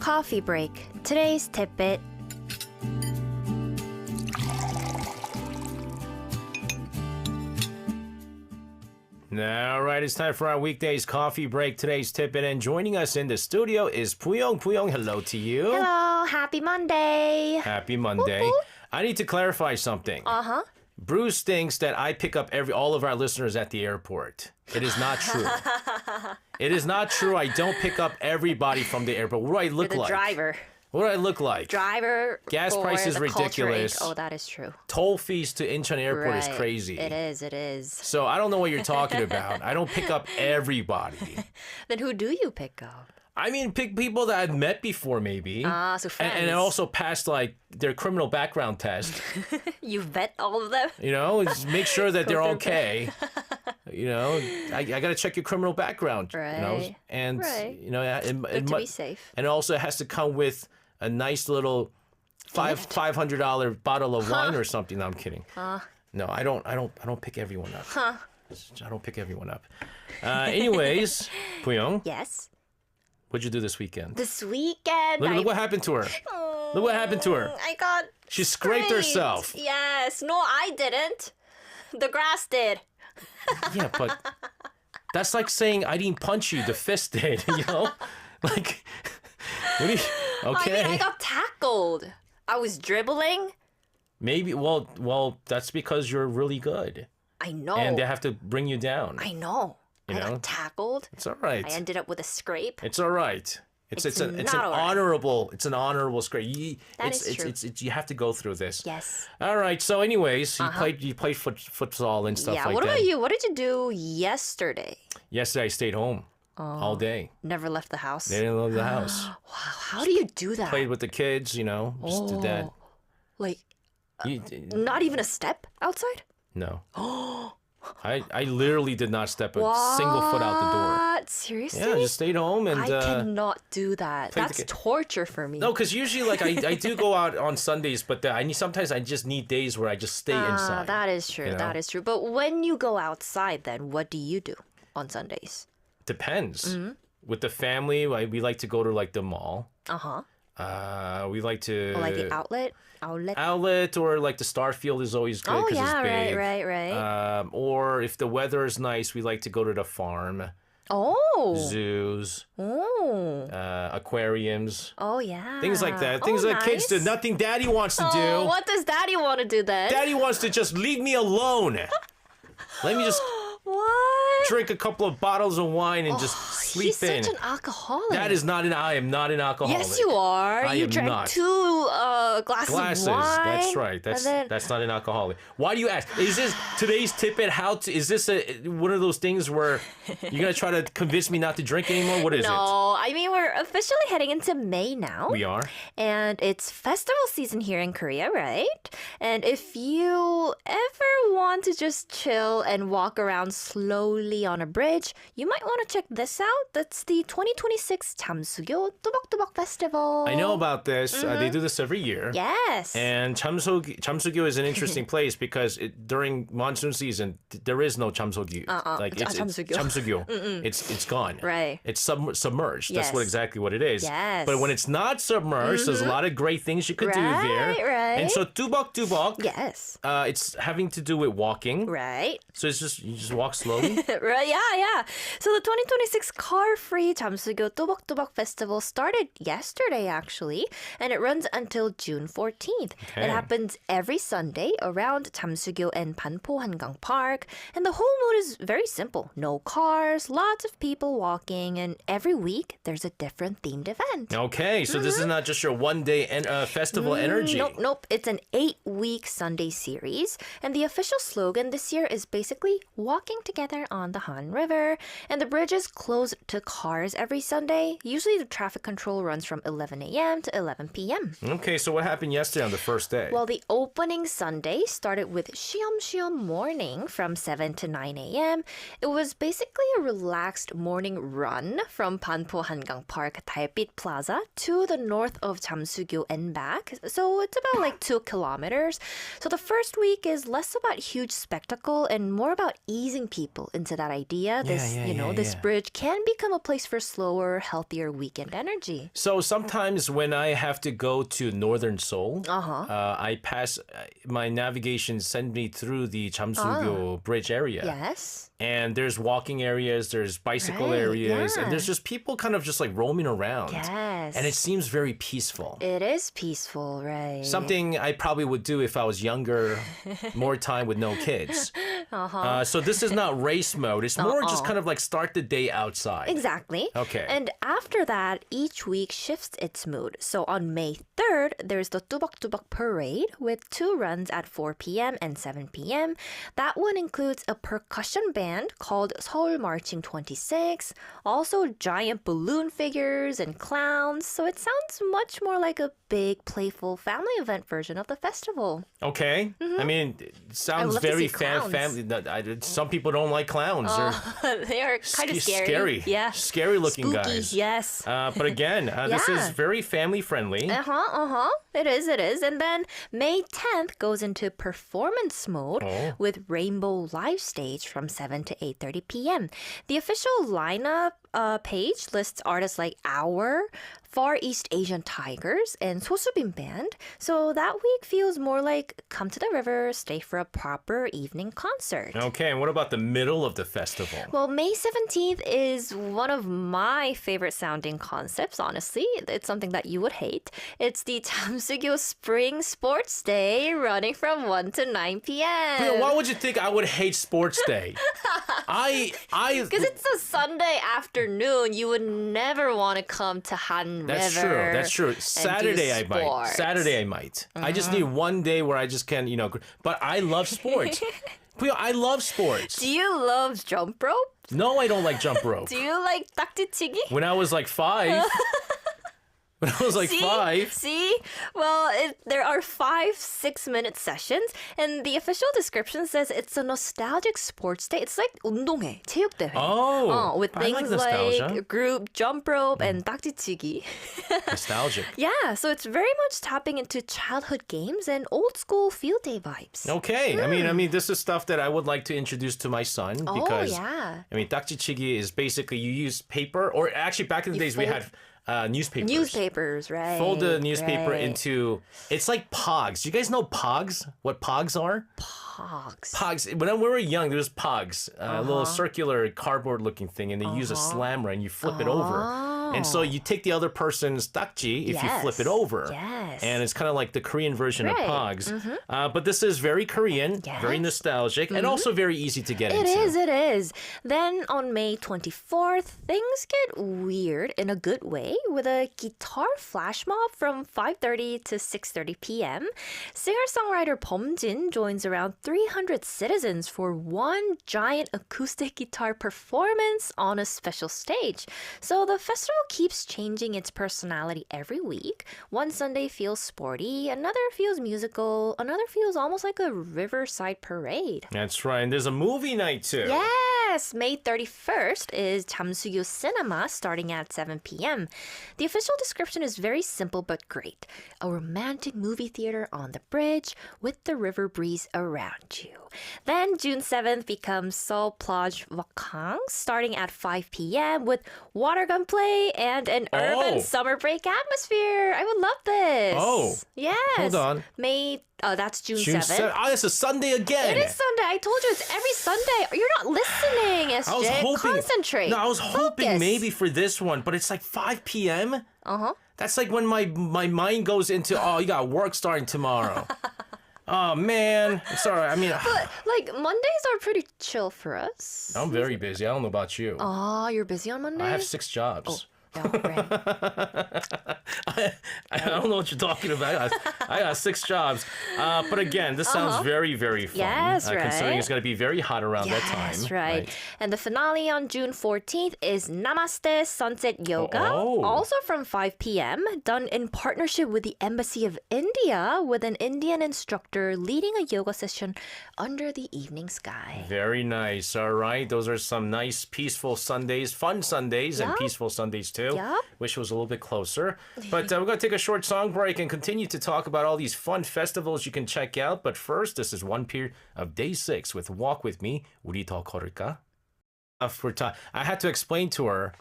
Coffee break. Today's tidbit. All right, it's time for our weekdays coffee break. Today's tidbit, and joining us in the studio is Puyong. Puyong, hello to you. Hello, happy Monday. Happy Monday. Whoop, whoop. I need to clarify something. Uh-huh. Bruce thinks that I pick up all of our listeners at the airport. It is not true. It is not true. I don't pick up everybody from the airport. What do I look You're the like? driver. What do I look like? Driver. Gas for price is the culture ridiculous. Inc. Oh, that is true. Toll fees to Incheon Airport is Right. crazy. It is. So I don't know what you're talking about. I don't pick up everybody. Then who do you pick up? I mean, pick people that I've met before, maybe. Ah, so friends. And also passed, like, their criminal background test. You vet all of them? You know, just make sure that they're Go okay. You know, I got to check your criminal background. Right. You know? And, Right. you know, Good to be safe. And it also has to come with a nice little $500 bottle of wine or something. No, I'm kidding. No, I don't pick everyone up. I don't pick everyone up. Anyways, Puyong, Yes. what'd you do this weekend? This weekend, Look what happened to her. Look what happened to her. I got She scraped herself. Yes. No, I didn't. The grass did. Yeah, but that's like saying I didn't punch you. The fist did. You know, like what do you? Okay, I mean, I got tackled. I was dribbling. maybe. Well, that's because you're really good, I know. and they have to bring you down. I know. You I know? got tackled. It's all right. I ended up with a scrape. It's all right. It's an not all right. honorable scrape. That is true. You have to go through this. Yes. All right. So, anyways, you played futsal and stuff Yeah. like What that. about you? What did you do yesterday? Yesterday, I stayed home all day. Never left the house. They didn't leave the house. How do you do that? Played with the kids. You know, just did that. Like, You, not even a step outside? no. I literally did not step a single foot out the door. What? Seriously? Yeah, I just stayed home and. I cannot do that. played the That's kid. torture for me. No, because usually, like I do go out on Sundays, but sometimes I just need days where I just stay inside. That is true. you know? That is true. But when you go outside, then what do you do on Sundays? Depends. Mm-hmm. With the family, we like to go to like the mall. Uh-huh. We like to Or like the outlet? outlet or like the Starfield is always good Oh, because yeah, it's big. right. Or if the weather is nice, we like to go to the farm, Oh. zoos, Oh. aquariums, Oh, yeah. things like that. Things oh, that kids do. nice. Nothing Daddy wants to Oh, do. what does Daddy want to do then? Daddy wants to just leave me alone. Let me just What? drink a couple of bottles of wine and just sleep He's in. such an alcoholic. I am not an alcoholic. Yes, you are. I You am drank not. 2 glasses Glasses. of wine. That's right. That's not an alcoholic. Why do you ask? Is this today's tidbit? Is this one of those things where you're gonna try to convince me not to drink anymore? What is it? No, I mean, we're officially heading into May now. We are. And it's festival season here in Korea, right? And if you ever want to just chill and walk around slowly on a bridge, you might want to check this out. That's the 2026 잠수교 뚜벅뚜벅 Festival. I know about this. They do this every year. Yes. And Chamsogyo is an interesting place because during monsoon season there is no Chamsogyo. Like it's Chamsogyo. Chamsogyo. It's gone. Right. It's submerged. Yes. That's exactly what it is. Yes. But when it's not submerged, there's a lot of great things you could do there. Right. And so tubok, Yes. it's having to do with walking. Right. So you just walk slowly. Right, yeah. So the 2026 car-free 잠수교 뚜벅뚜벅 Festival started yesterday, actually, and it runs until June 14th. Okay. It happens every Sunday around 잠수교 and Banpo Hangang Park, and the whole mood is very simple. No cars, lots of people walking, and every week there's a different themed event. Okay, so this is not just your one-day festival energy. Nope. It's an 8-week Sunday series, and the official slogan this year is basically walking together on the Han River, and the bridge is closed to cars every Sunday. Usually the traffic control runs from 11 a.m. to 11 p.m. Okay, so what happened yesterday on the first day? Well, the opening Sunday started with 시험시험 morning from 7 to 9 a.m. It was basically a relaxed morning run from Banpo Hangang Park 달빛 Plaza to the north of 잠수교 and back. So it's about like 2 kilometers. So the first week is less about huge spectacle and more about easing people into that that idea. This bridge can become a place for slower, healthier weekend energy. So sometimes when I have to go to northern Seoul, I pass, my navigation send me through the Jamsugyo bridge area. Yes. And there's walking areas, there's bicycle Right, areas, yeah. and there's just people kind of just like roaming around. Yes. And it seems very peaceful. It is peaceful, right? Something I probably would do if I was younger, more time with no kids. So this is not race mode. It's more just kind of like start the day outside. Exactly. Okay. And after that, each week shifts its mood. So on May 3rd, there's the Tubak Parade with 2 runs at 4 p.m. and 7 p.m. That one includes a percussion band called Seoul Marching 26, also giant balloon figures and clowns. So it sounds much more like a big, playful family event version of the festival. Okay. I mean, it sounds love to very see clowns. family. Some people don't like clowns. They're They are kind of scary. Yeah. Scary looking Spooky, guys. yes. But again, this is Yeah. very family friendly. It is. And then May 10th goes into performance mode with Rainbow Live Stage from 7 to 8:30 p.m. The official lineup page lists artists like Our, Far East Asian Tigers, and Sosubin Band. So that week feels more like come to the river, stay for a proper evening concert. Okay, and what about the middle of the festival? Well, May 17th is one of my favorite sounding concepts, honestly. It's something that you would hate. It's the Jamsugyo Spring Sports Day running from 1 to 9 p.m. Why would you think I would hate Sports Day? Because it's a Sunday afternoon. You would never want to come to Han That's River. true. That's true. Saturday I might. sports. Saturday I might. I just need one day where I just can, but I love sports. I love sports. Do you love jump rope? No, I don't like jump rope. Do you like 딱지치기? When I was like 5. When I was like 5. See? Well, there are 5 6-minute sessions, and the official description says it's a nostalgic sports day. It's like 운동회, 체육대회. Oh, with I like things nostalgia. like group jump rope and 딱지치기. Nostalgic. Yeah, so it's very much tapping into childhood games and old school field day vibes. Okay. I mean, this is stuff that I would like to introduce to my son because, yeah. 딱지치기 is basically you use paper, or actually back in the days we had newspapers. Newspapers, right? Fold the newspaper right. into, it's like pogs. Do you guys know pogs? What pogs are? Pogs. Pogs. When we were young, there was pogs, a little circular cardboard looking thing, and they use a slammer and you flip it over. And so you take the other person's dakji if you flip it over. Yes. And it's kind of like the Korean version of Right. pogs. But this is very Korean, very nostalgic, and also very easy to get into. It is. Then on May 24th, things get weird in a good way with a guitar flash mob from 5:30 to 6:30 p.m. Singer-songwriter Bomjin joins around 300 citizens for one giant acoustic guitar performance on a special stage. So the festival keeps changing its personality every week. One Sunday feels sporty, another feels musical, another feels almost like a riverside parade. That's right. And there's a movie night too. Yes, May 31st is Jamsugyo Cinema starting at 7 p.m. The official description is very simple but great. A romantic movie theater on the bridge with the river breeze around you. Then June 7th becomes Seoul Plage Vacances starting at 5 p.m. with water gun play and an urban summer break atmosphere. I would love this. Oh. Yes. Hold on. That's June June 7th. Oh, it's a Sunday again. It is Sunday. I told you it's every Sunday. You're not listening, SJ. I was hoping. Concentrate. No, I was hoping Focus. maybe for this one, but it's like 5 p.m. Uh-huh. That's like when my mind goes into, you got work starting tomorrow. Oh, man. It's all right. I mean, But, Mondays are pretty chill for us. I'm very busy. I don't know about you. Oh, you're busy on Monday? I have 6 jobs. Yeah, right. I don't know what you're talking about. I got 6 jobs. But again, this sounds very, very fun. Yes, Considering right. it's going to be very hot around that time. Yes, right. And the finale on June 14th is Namaste Sunset Yoga, Oh. also from 5 p.m., done in partnership with the Embassy of India, with an Indian instructor leading a yoga session under the evening sky. Very nice. All right. Those are some nice, peaceful Sundays, fun Sundays, and Yup. peaceful Sundays too. Yup. Wish it was a little bit closer. But we're going to take a short song break and continue to talk about all these fun festivals you can check out. But first, this is one period of day 6 with Walk With Me. 우리 더 걸을까? for time. I had to explain to her.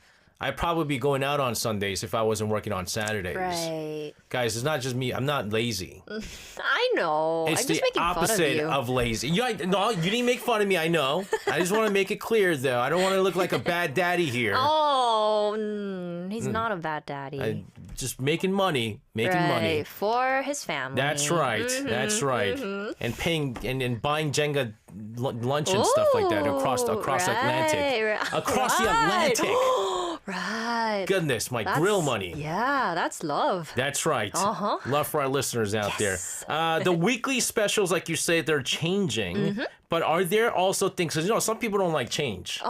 I'd probably be going out on Sundays if I wasn't working on Saturdays. Right. Guys, it's not just me. I'm not lazy. I know. It's I'm the just making opposite fun of you. lazy. No, you didn't make fun of me. I know. I just want to make it clear, though. I don't want to look like a bad daddy here. Oh, he's not a bad daddy. Just making money. Making money. Right, for his family. That's right. That's right. And paying and buying Jenga lunch and stuff like that across the Atlantic. Across the Atlantic. Right. Goodness, my grill money. Yeah, that's love. That's right. Love for our listeners out Yes. there. The weekly specials, like you say, they're changing. But are there also things? Because some people don't like change.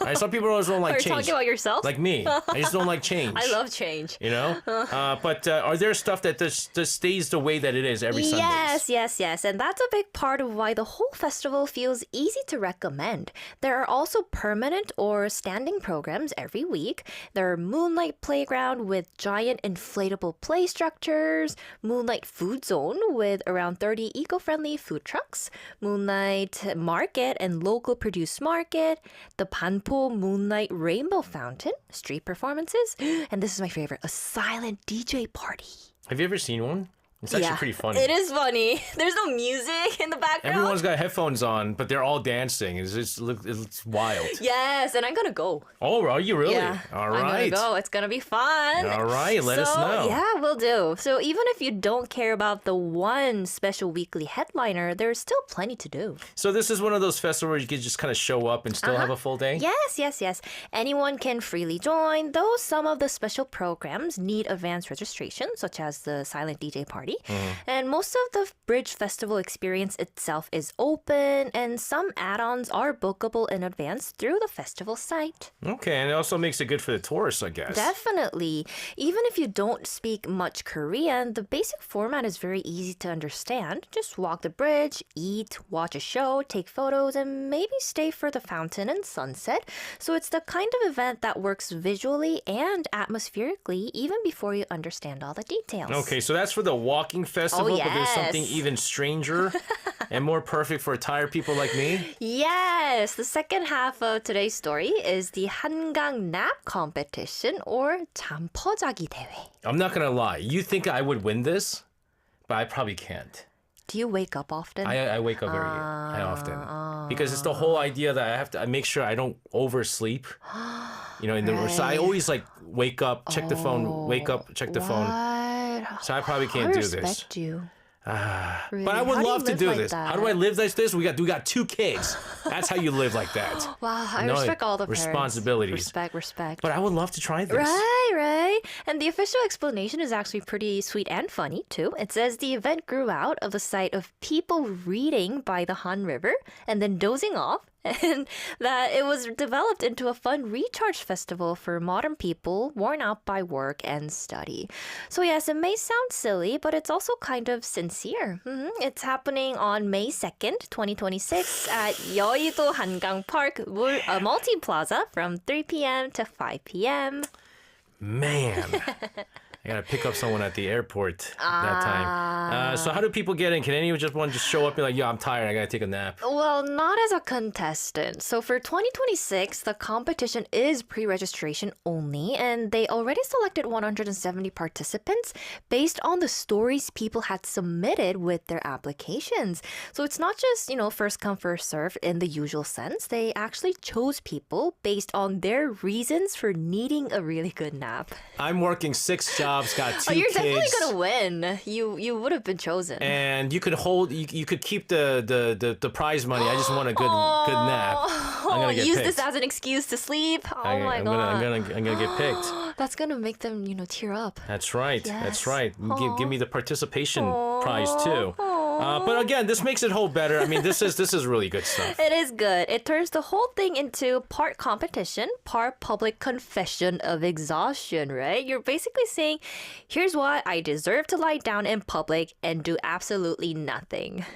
Right? Some people don't like Are you change. talking about yourself? Like me, I just don't like change. I love change. But are there stuff that just stays the way that it is every Sunday? Yes. And that's a big part of why the whole festival feels easy to recommend. There are also permanent or standing programs every week. There are Moonlight Playground with giant inflatable play structures, Moonlight Food Zone with around 30 eco-friendly food trucks, Moonlight Market and local produce market, the Panpo Moonlight Rainbow Fountain, street performances, and this is my favorite, a silent DJ party. Have you ever seen one? It's actually pretty funny. It is funny. There's no music in the background. Everyone's got headphones on, but they're all dancing. It's wild. Yes, and I'm gonna go. Oh, are you really? Yeah, All I'm right. gonna go. It's gonna be fun. All right, let us know. Yeah, we'll do. So even if you don't care about the one special weekly headliner, there's still plenty to do. So this is one of those festivals where you can just kind of show up and still have a full day? Yes. Anyone can freely join, though some of the special programs need advance registration, such as the silent DJ party. And most of the Bridge Festival experience itself is open, and some add-ons are bookable in advance through the festival site. Okay, and it also makes it good for the tourists, I guess. Definitely. Even if you don't speak much Korean, the basic format is very easy to understand. Just walk the bridge, eat, watch a show, take photos, and maybe stay for the fountain and sunset. So it's the kind of event that works visually and atmospherically even before you understand all the details. Okay, so that's for the walking festival, but there's something even stranger and more perfect for tired people like me? Yes, the second half of today's story is the 한강 nap competition or 잠퍼자기 대회. I'm not going to lie. You think I would win this? But I probably can't. Do you wake up often? I wake up very often. Because it's the whole idea that I have to make sure I don't oversleep. So I always wake up, check the phone, wake up, check the phone. So I probably can't do this. I respect you. Really? But I would love to do like this. that? How do I live like this? We got 2 kids. That's how you live like that. Wow, I respect all the parents. Responsibilities. Respect. But I would love to try this. Right. And the official explanation is actually pretty sweet and funny, too. It says the event grew out of the sight of people reading by the Han River and then dozing off, and that it was developed into a fun recharge festival for modern people worn out by work and study. So yes, it may sound silly, but it's also kind of sincere. It's happening on May 2nd, 2026 at 여의도 한강 Park Multi Plaza from 3 p.m. to 5 p.m. Man. I gotta pick up someone at the airport that time. So how do people get in? Can anyone just show up and be like, yeah, I'm tired, I gotta take a nap? Well, not as a contestant. So for 2026, the competition is pre-registration only, and they already selected 170 participants based on the stories people had submitted with their applications. So it's not just, first come, first serve in the usual sense. They actually chose people based on their reasons for needing a really good nap. I'm working 6 jobs. Got 2 you're kids. Definitely gonna win. You would have been chosen. And you could you could keep the prize money. I just want a good nap. I'm gonna get use picked. this as an excuse to sleep. Oh my god. I'm gonna get picked. That's gonna make them, tear up. That's right. Yes. That's right. Give me the participation prize too. But again, this makes it whole better. I mean, this is really good stuff. It is good. It turns the whole thing into part competition, part public confession of exhaustion, right? You're basically saying, here's why I deserve to lie down in public and do absolutely nothing.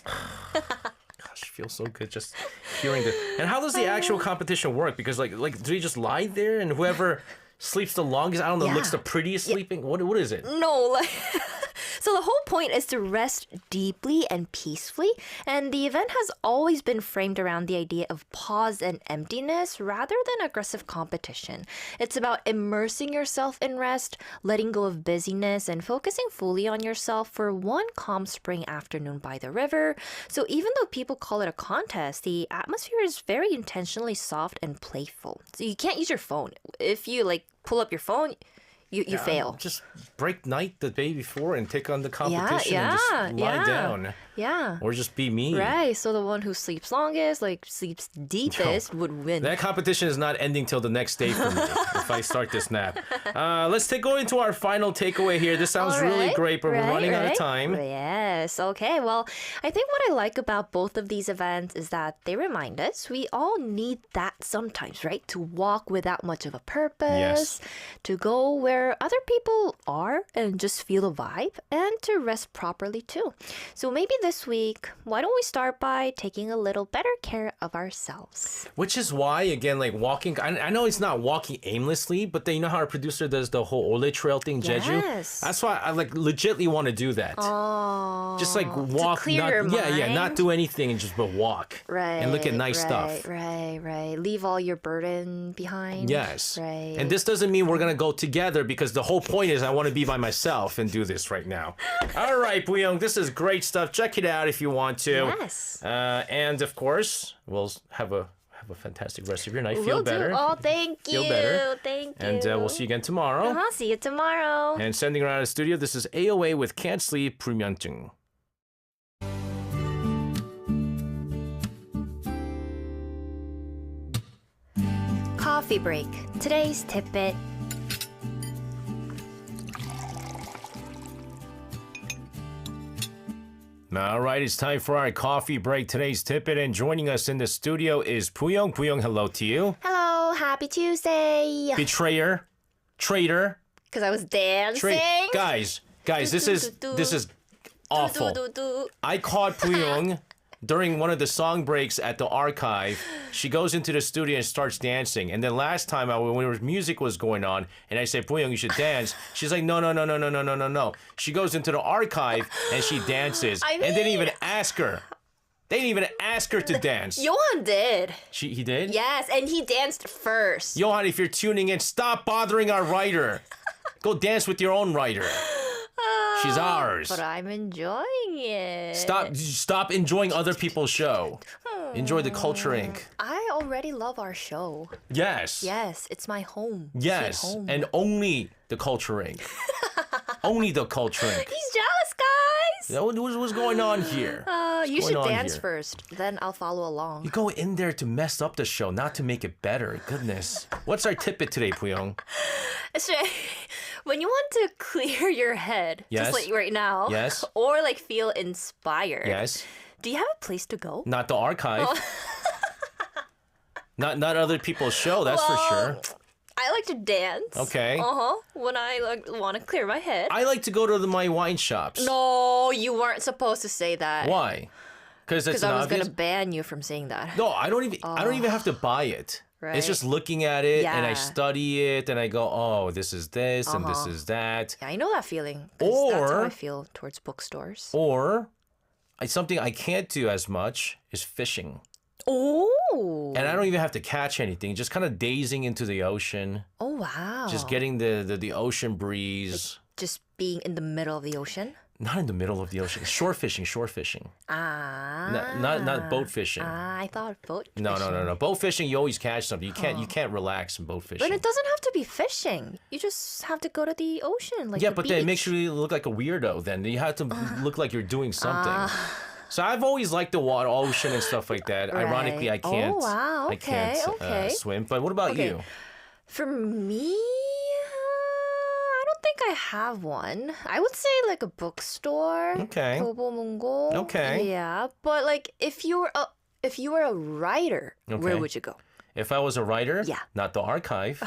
Gosh, it feels so good just hearing this. And how does the actual competition work? Because like do you just lie there and whoever sleeps the longest, I don't know, looks the prettiest sleeping? What is it? No, So the whole point is to rest deeply and peacefully, and the event has always been framed around the idea of pause and emptiness rather than aggressive competition. It's about immersing yourself in rest, letting go of busyness, and focusing fully on yourself for one calm spring afternoon by the river. So even though people call it a contest, the atmosphere is very intentionally soft and playful. So you can't use your phone. If you like pull up your phone, you fail. Just break night the day before and take on the competition and just lie down. Yeah. Or just be me. Right. So the one who sleeps longest, like sleeps deepest, would win. That competition is not ending till the next day for me if I start this nap. Let's go into our final takeaway here. This sounds really great, but we're running out of time. Yes. Okay. Well, I think what I like about both of these events is that they remind us we all need that sometimes, right? To walk without much of a purpose, to go where other people are and just feel a vibe, and to rest properly too. So maybe this week, why don't we start by taking a little better care of ourselves? Which is why, again, like walking, I know it's not walking aimlessly, but you know how our producer does the whole Ole Trail thing, Jeju? Yes. That's why I like legitly want to do that. Oh. Just like walk, to clear not, your mind. yeah, not do anything and just but walk. Right. And look at nice stuff. Right. Leave all your burden behind. Yes. Right. And this doesn't mean we're going to go together because the whole point is I want to be by myself and do this right now. All right, Buyong, this is great stuff. Check it out if you want to. Yes. And of course, we'll have a fantastic rest of your night. Feel Will better. do. Oh, thank you. Feel better. Thank you. And we'll see you again tomorrow. See you tomorrow. And sending around the studio, this is AOA with Can't Sleep 불면증. Coffee break. Today's tidbit. All right, it's time for our coffee break. Today's tidbit, and joining us in the studio is Buyong. Buyong, hello to you. Hello, happy Tuesday. Betrayer, traitor, Because I was dancing. Guys, this is awful. I caught Buyong during one of the song breaks at the archive. She goes into the studio and starts dancing. And then last time, when music was going on, and I said, Buyong, you should dance. She's like, no. She goes into the archive and she dances. And they didn't even ask her. They didn't even ask her to dance. Johan did. He did? Yes, and he danced first. Johan, if you're tuning in, stop bothering our writer. Go dance with your own writer. She's ours. But I'm enjoying it. Stop enjoying other people's show. Enjoy the Culture Inc. I already love our show. Yes. Yes, it's my home. Yes. Sweet home. And only the Culture Inc. Only the Culture Inc. He's jealous, guys. What's going on here? You should going on dance here? first. Then I'll follow along. You go in there to mess up the show, not to make it better. Goodness. What's our tidbit today, Buyong? When you want to clear your head, Yes. just like right now, Yes. or like feel inspired, Yes. do you have a place to go? Not the archive. Not other people's show, that's for sure. I like to dance. Okay. When I want to clear my head. I like to go to my wine shops. No, you weren't supposed to say that. Why? Because it's Because I was obvious. gonna ban you from saying that. No, I don't even have to buy it. Right. It's just looking at it and I Yeah. study it and I go, oh, this is this and this is that. Yeah, I know that feeling. 'Cause that's how Or- I feel towards bookstores. Or something I can't do as much is fishing. Oh. And I don't even have to catch anything, just kind of dazing into the ocean, Oh wow. just getting the ocean breeze. Just being in the middle of the ocean. Not in the middle of the ocean. Shore fishing. Ah. Not boat fishing. I thought boat. No. Boat fishing, you always catch something. You can't relax in boat fishing. But it doesn't have to be fishing. You just have to go to the ocean, like Yeah, the but then it makes beach. you look like a weirdo. Then you have to look like you're doing something. So I've always liked the water, ocean, and stuff like that. Right. Ironically, I can't. Oh, wow. I can't Okay. swim. But what about Okay. you? For me, I don't think I have one. I would say like a bookstore. Okay. 교보문고. Okay. Yeah, but like if you were a writer, Okay. where would you go? If I was a writer, Yeah. not the archive.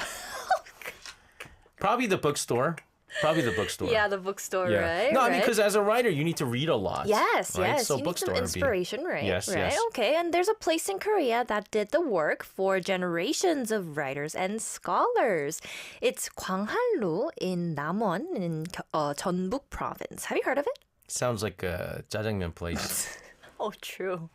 Probably the bookstore. Probably the bookstore. Yeah, the bookstore, Yeah. right? No, I right? mean, because as a writer, you need to read a lot. Yes, right? yes. So You need bookstore some would be- inspiration, right? Yes, right. yes. Okay, and there's a place in Korea that did the work for generations of writers and scholars. It's Gwanghanlu in Namwon in Jeonbuk province. Have you heard of it? Sounds like a jjajangmyeon place. Oh, true.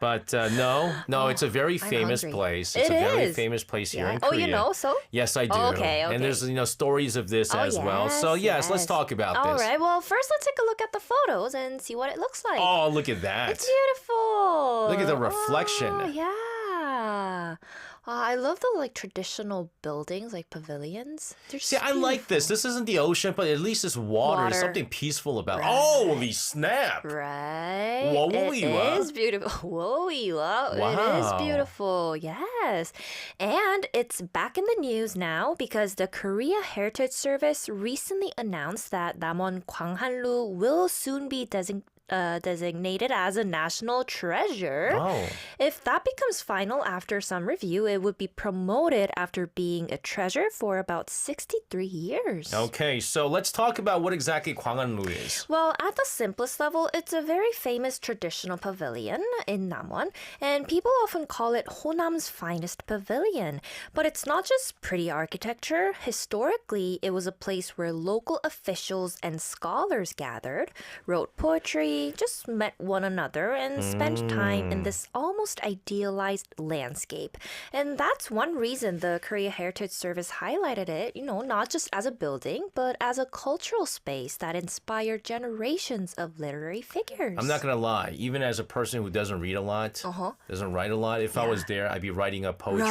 But no, it's a very famous hungry. place. It's It a very is. famous place here Yeah. in Oh, Korea. you know, so? Yes, I do. Oh, okay, okay. And there's stories of this as well. So yes, let's talk about All this. right, well, first let's take a look at the photos and see what it looks like. Oh, look at that. It's beautiful. Look at the reflection. Oh, yeah. I love the traditional buildings, like pavilions. They're See, just I like this. beautiful. This isn't the ocean, but at least it's water. There's Water. something peaceful about it. Right. Holy snap. Right. Whoa-wee-wa. It is beautiful. Whoa-wee-wa. It is Wow. beautiful. Yes. And it's back in the news now because the Korea Heritage Service recently announced that Namwon Gwanghanlu will soon be designated as a national treasure. Oh. If that becomes final after some review, it would be promoted after being a treasure for about 63 years. Okay, so let's talk about what exactly Gwanghanlu is. Well, at the simplest level, it's a very famous traditional pavilion in Namwon, and people often call it Honam's finest pavilion. But it's not just pretty architecture. Historically, it was a place where local officials and scholars gathered, wrote poetry, just met one another, and spent time in this almost idealized landscape. And that's one reason the Korea Heritage Service highlighted it, not just as a building, but as a cultural space that inspired generations of literary figures. I'm not going to lie, even as a person who doesn't read a lot, doesn't write a lot, if I was there, I'd be writing up poetry.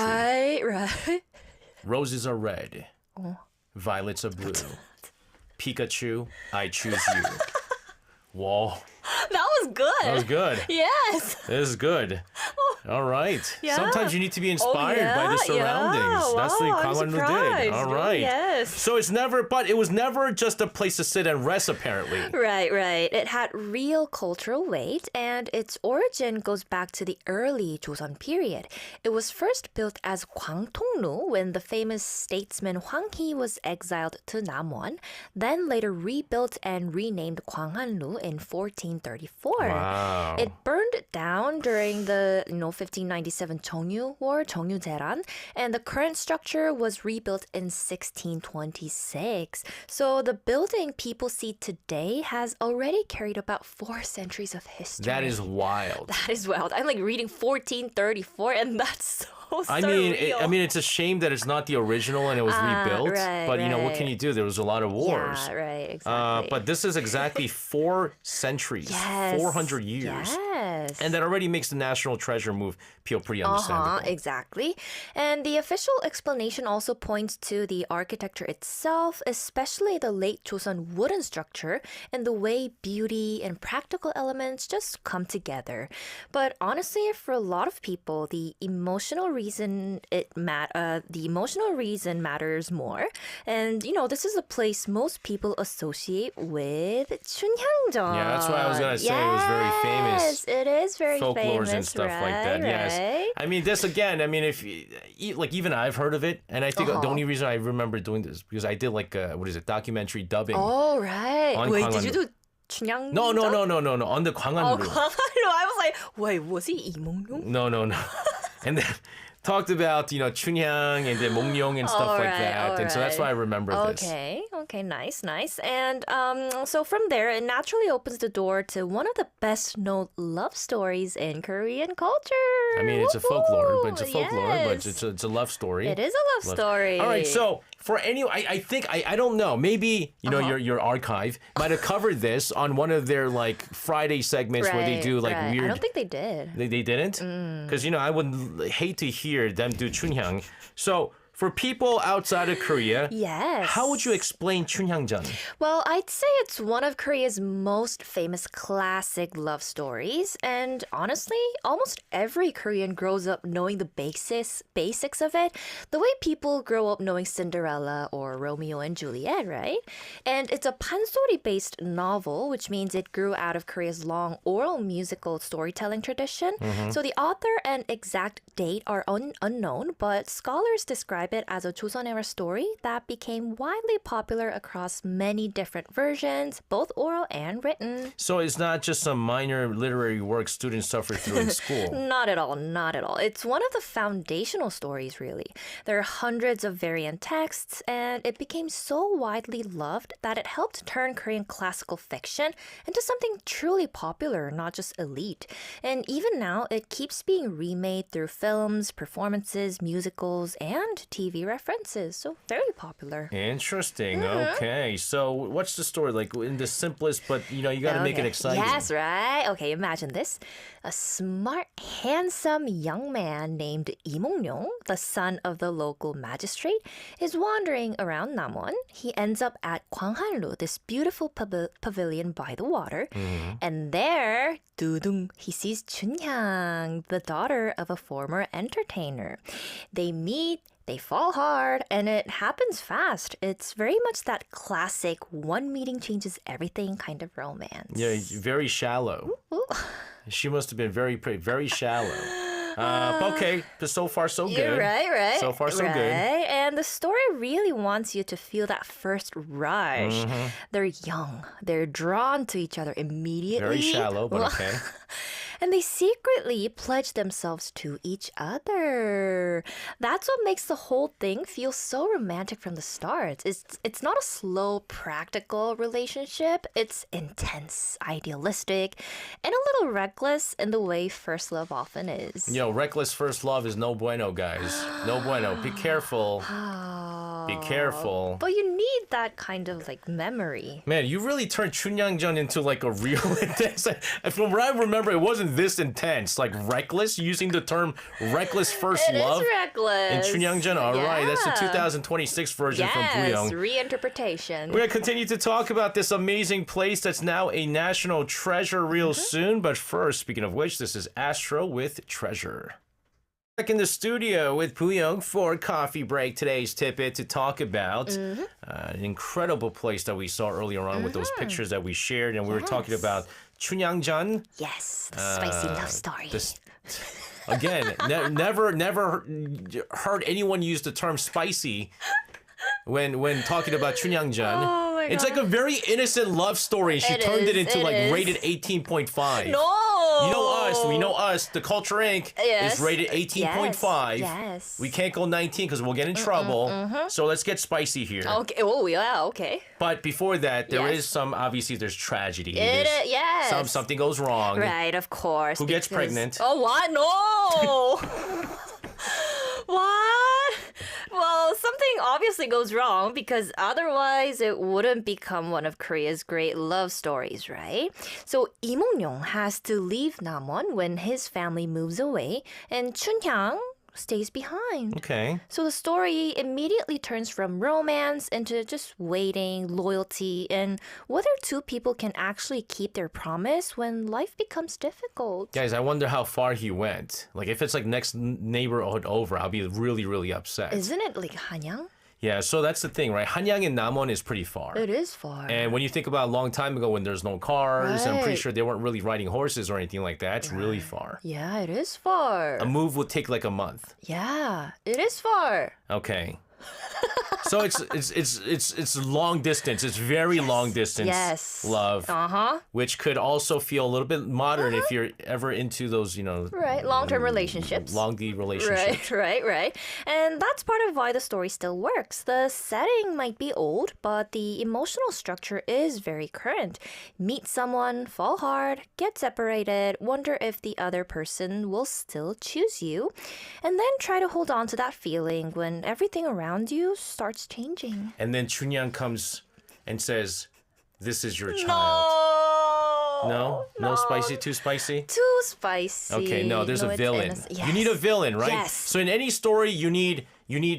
Right. Roses are red. Violets are blue. Pikachu, I choose you. Whoa. That was good. That was good. Yes. This is good. All right. Yeah. Sometimes you need to be inspired yeah, by the surroundings. yeah. That's what Wow, I'm Gwanghanlu did. surprised. All right. Yes. So it was never just a place to sit and rest, apparently. Right. It had real cultural weight, and its origin goes back to the early Joseon period. It was first built as Gwangtongnu when the famous statesman Hwang Hee was exiled to Namwon, then later rebuilt and renamed Gwanghanlu in 1434. Wow. It burned down during the 1597 Cheongyu War, Cheongyu Jaeran, and the current structure was rebuilt in 1626. So the building people see today has already carried about 4 centuries of history. That is wild. That is wild. I'm reading 1434, and that's so I surreal. mean, it's a shame that it's not the original and it was rebuilt. right, but what right. can you do? There was a lot of wars. Yeah, right, exactly. But this is exactly 4 centuries, Yes. 400 years. Yes. And that already makes the national treasure move feel pretty understandable. Exactly. And the official explanation also points to the architecture itself, especially the late Joseon wooden structure and the way beauty and practical elements just come together. But honestly, for a lot of people, the emotional reason matters more. And this is a place most people associate with Chunhyangjeon. Yeah, that's what I was going to say. It was very famous. Yes, it is very Folklores famous, and stuff like right, that. Yes. right? I mean, this again. I mean, if even I've heard of it, and I think the only reason I remember doing this because I did documentary dubbing. Oh, right. On Wait, did Gwanghanlu. you do Chunhyang? No. On the Oh, Gwanghanlu. Gwanghanlu. I was like, wait, was he Lee Mong-yong? No. And then talked about, Chunhyang and then Mongyong and stuff like that. And so that's why I remember this. Okay, nice. And so from there, it naturally opens the door to one of the best-known love stories in Korean culture. I mean, it's a folklore, but Yes. it's a love story. It is a love story. All right, so for any, I think I don't know. Maybe your archive might have covered this on one of their Friday segments where they do right. weird. I don't think they did. They didn't, because I would hate to hear them do Chunhyang. So for people outside of Korea, Yes. how would you explain Chunhyangjeon? Well, I'd say it's one of Korea's most famous classic love stories. And honestly, almost every Korean grows up knowing the basics of it, the way people grow up knowing Cinderella or Romeo and Juliet, right? And it's a pansori-based novel, which means it grew out of Korea's long oral musical storytelling tradition. So the author and exact date are unknown, but scholars describe describe it as a Joseon-era story that became widely popular across many different versions, both oral and written. So it's not just some minor literary work students suffer through in school. Not at all, not at all. It's one of the foundational stories, really. There are hundreds of variant texts, and it became so widely loved that it helped turn Korean classical fiction into something truly popular, not just elite. And even now, it keeps being remade through films, performances, musicals, and TV references. So very popular. Interesting. Okay. So what's the story like in the simplest, but you got to make it exciting. Yes, right. Okay, imagine this. A smart, handsome young man named Lee Mong-yong, the son of the local magistrate, is wandering around Namwon. He ends up at Gwanghanlu, this beautiful pavilion by the water. And there, dudung, he sees Chunhyang, the daughter of a former entertainer. They meet, they fall hard, and it happens fast. It's very much that classic one meeting changes everything kind of romance. Yeah, very shallow. Ooh. She must have been very pretty, very shallow. Okay, but so far so good. You're right. So far so right. good. And the story really wants you to feel that first rush. They're young. They're drawn to each other immediately. Very shallow, but okay. And they secretly pledge themselves to each other. That's what makes the whole thing feel so romantic from the start. It's not a slow, practical relationship. It's intense, idealistic, and a little reckless in the way first love often is. Reckless first love is no bueno, guys. No bueno. Be careful. Be careful. But you need that kind of memory. Man, you really turned Chunyangjun into like a real intense. From what I remember, it wasn't this intense. Like reckless, using the term reckless first love. It is reckless. In Chunyangjun, all right. That's the 2026 version from Buyong. Yes, reinterpretation. We're going to continue to talk about this amazing place that's now a national treasure real soon. But first, speaking of which, this is Astro with Treasure. Back in the studio with Buyong for coffee break. Today's tidbit to talk about an incredible place that we saw earlier on with those pictures that we shared. And we were talking about Chunyangjun. Yes, the spicy love story. Again, never heard anyone use the term spicy when talking about Chunyangjun. Oh my It's God. like a very innocent love story. She turned it into rated 18.5. No! We know us, the Culture Inc. Yes. is rated 18.5. Yes. We can't go 19 because we'll get in trouble. So let's get spicy here. Okay. Oh, yeah, okay. But before that, there Yes. is obviously there's tragedy. Yes. Something goes wrong. Right, of course. Who gets pregnant? Oh, what? No! What? Well, something obviously goes wrong because otherwise it wouldn't become one of Korea's great love stories, right? So Lee Mong-yong has to leave Namwon when his family moves away, and Chunhyang stays behind. Okay. So the story immediately turns from romance into just waiting, loyalty, and whether two people can actually keep their promise when life becomes difficult. Guys, I wonder how far he went. Like, if it's like next neighborhood over, I'll be really, really upset. Isn't it like Hanyang? Yeah, so that's the thing, right? Hanyang and Namwon is pretty far. It is far. And when you think about a long time ago when there's no cars, and I'm pretty Right. sure they weren't really riding horses or anything like that, it's really far. Yeah, it is far. A move would take like a month. Yeah, it is far. Okay. So it's long distance. It's very long distance Yes. love, which could also feel a little bit modern if you're ever into those, Right, long-term relationships. longy relationships. Right. And that's part of why the story still works. The setting might be old, but the emotional structure is very current. Meet someone, fall hard, get separated, wonder if the other person will still choose you, and then try to hold on to that feeling when everything around you starts changing. And then Chunyang comes and says, "This is your child." No, spicy, too spicy. Too spicy. Okay, no, there's a it's villain. innocent. You need a villain, right? Yes. So in any story, you need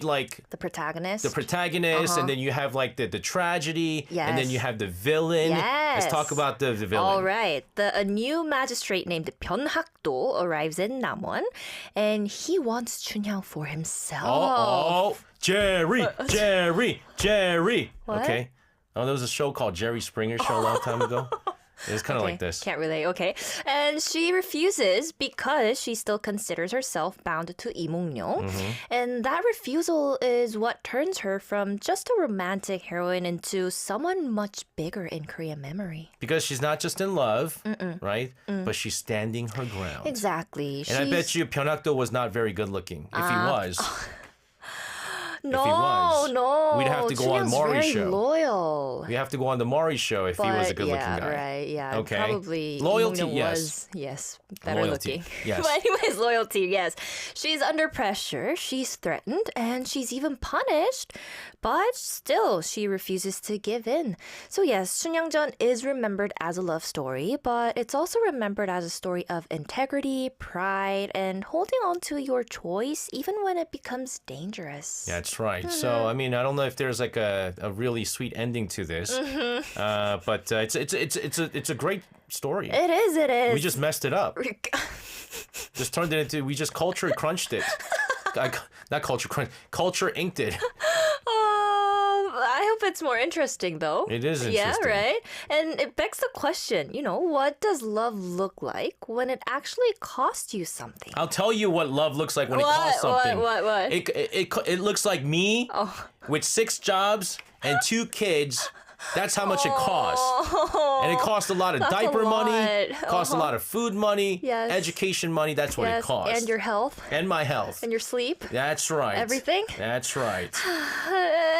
like The protagonist. the protagonist, and then you have like the tragedy, and then Yes. you have the villain. Let's talk Yes. about the villain. All right. A new magistrate named Byun-hak-do arrives in Namwon, and he wants Chunhyang for himself. Oh, Jerry. What? Okay. Oh, there was a show called Jerry Springer Show a long time ago. It's kind of Okay, like this. Can't relate. Okay. And she refuses because she still considers herself bound to Lee Mok-yeong. And that refusal is what turns her from just a romantic heroine into someone much bigger in Korean memory. Because she's not just in love, right? But she's standing her ground. Exactly. And I bet you Pyeonakdo was not very good looking. If he was. No, he was, no. we'd have to go on Chunhyang's Maury's very show. loyal. We have to go on the Maury show if he was a good-looking yeah, guy. right, yeah. Okay. Probably Loyalty, Lee Mok-yeong yes. was, yes, better Loyalty, looking. yes. But anyways, loyalty, yes. She's under pressure, she's threatened, and she's even punished. But still, she refuses to give in. So yes, Chunhyangjeon is remembered as a love story, but it's also remembered as a story of integrity, pride, and holding on to your choice even when it becomes dangerous. That's right. So, I mean, I don't know if there's like a really sweet ending to this, but it's a great story. It is, it is. We just messed it up. Just turned it into, we just culture crunched it. Not culture crunch, culture inked it. I hope it's more interesting, though. It is Yeah, interesting. right? And it begs the question, what does love look like when it actually costs you something? I'll tell you what love looks like when it costs something. What? It looks like me with 6 jobs and 2 kids. That's how much it costs. And it costs a lot of That's a diaper money, lot. costs a lot of food money, Yes. education money. That's what it Yes, costs. and your health, And my health. and your sleep. That's right. Everything? That's right.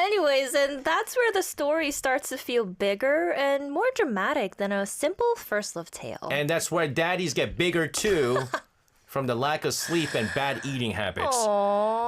Anyways, and that's where the story starts to feel bigger and more dramatic than a simple first love tale. And that's where daddies get bigger too from the lack of sleep and bad eating habits.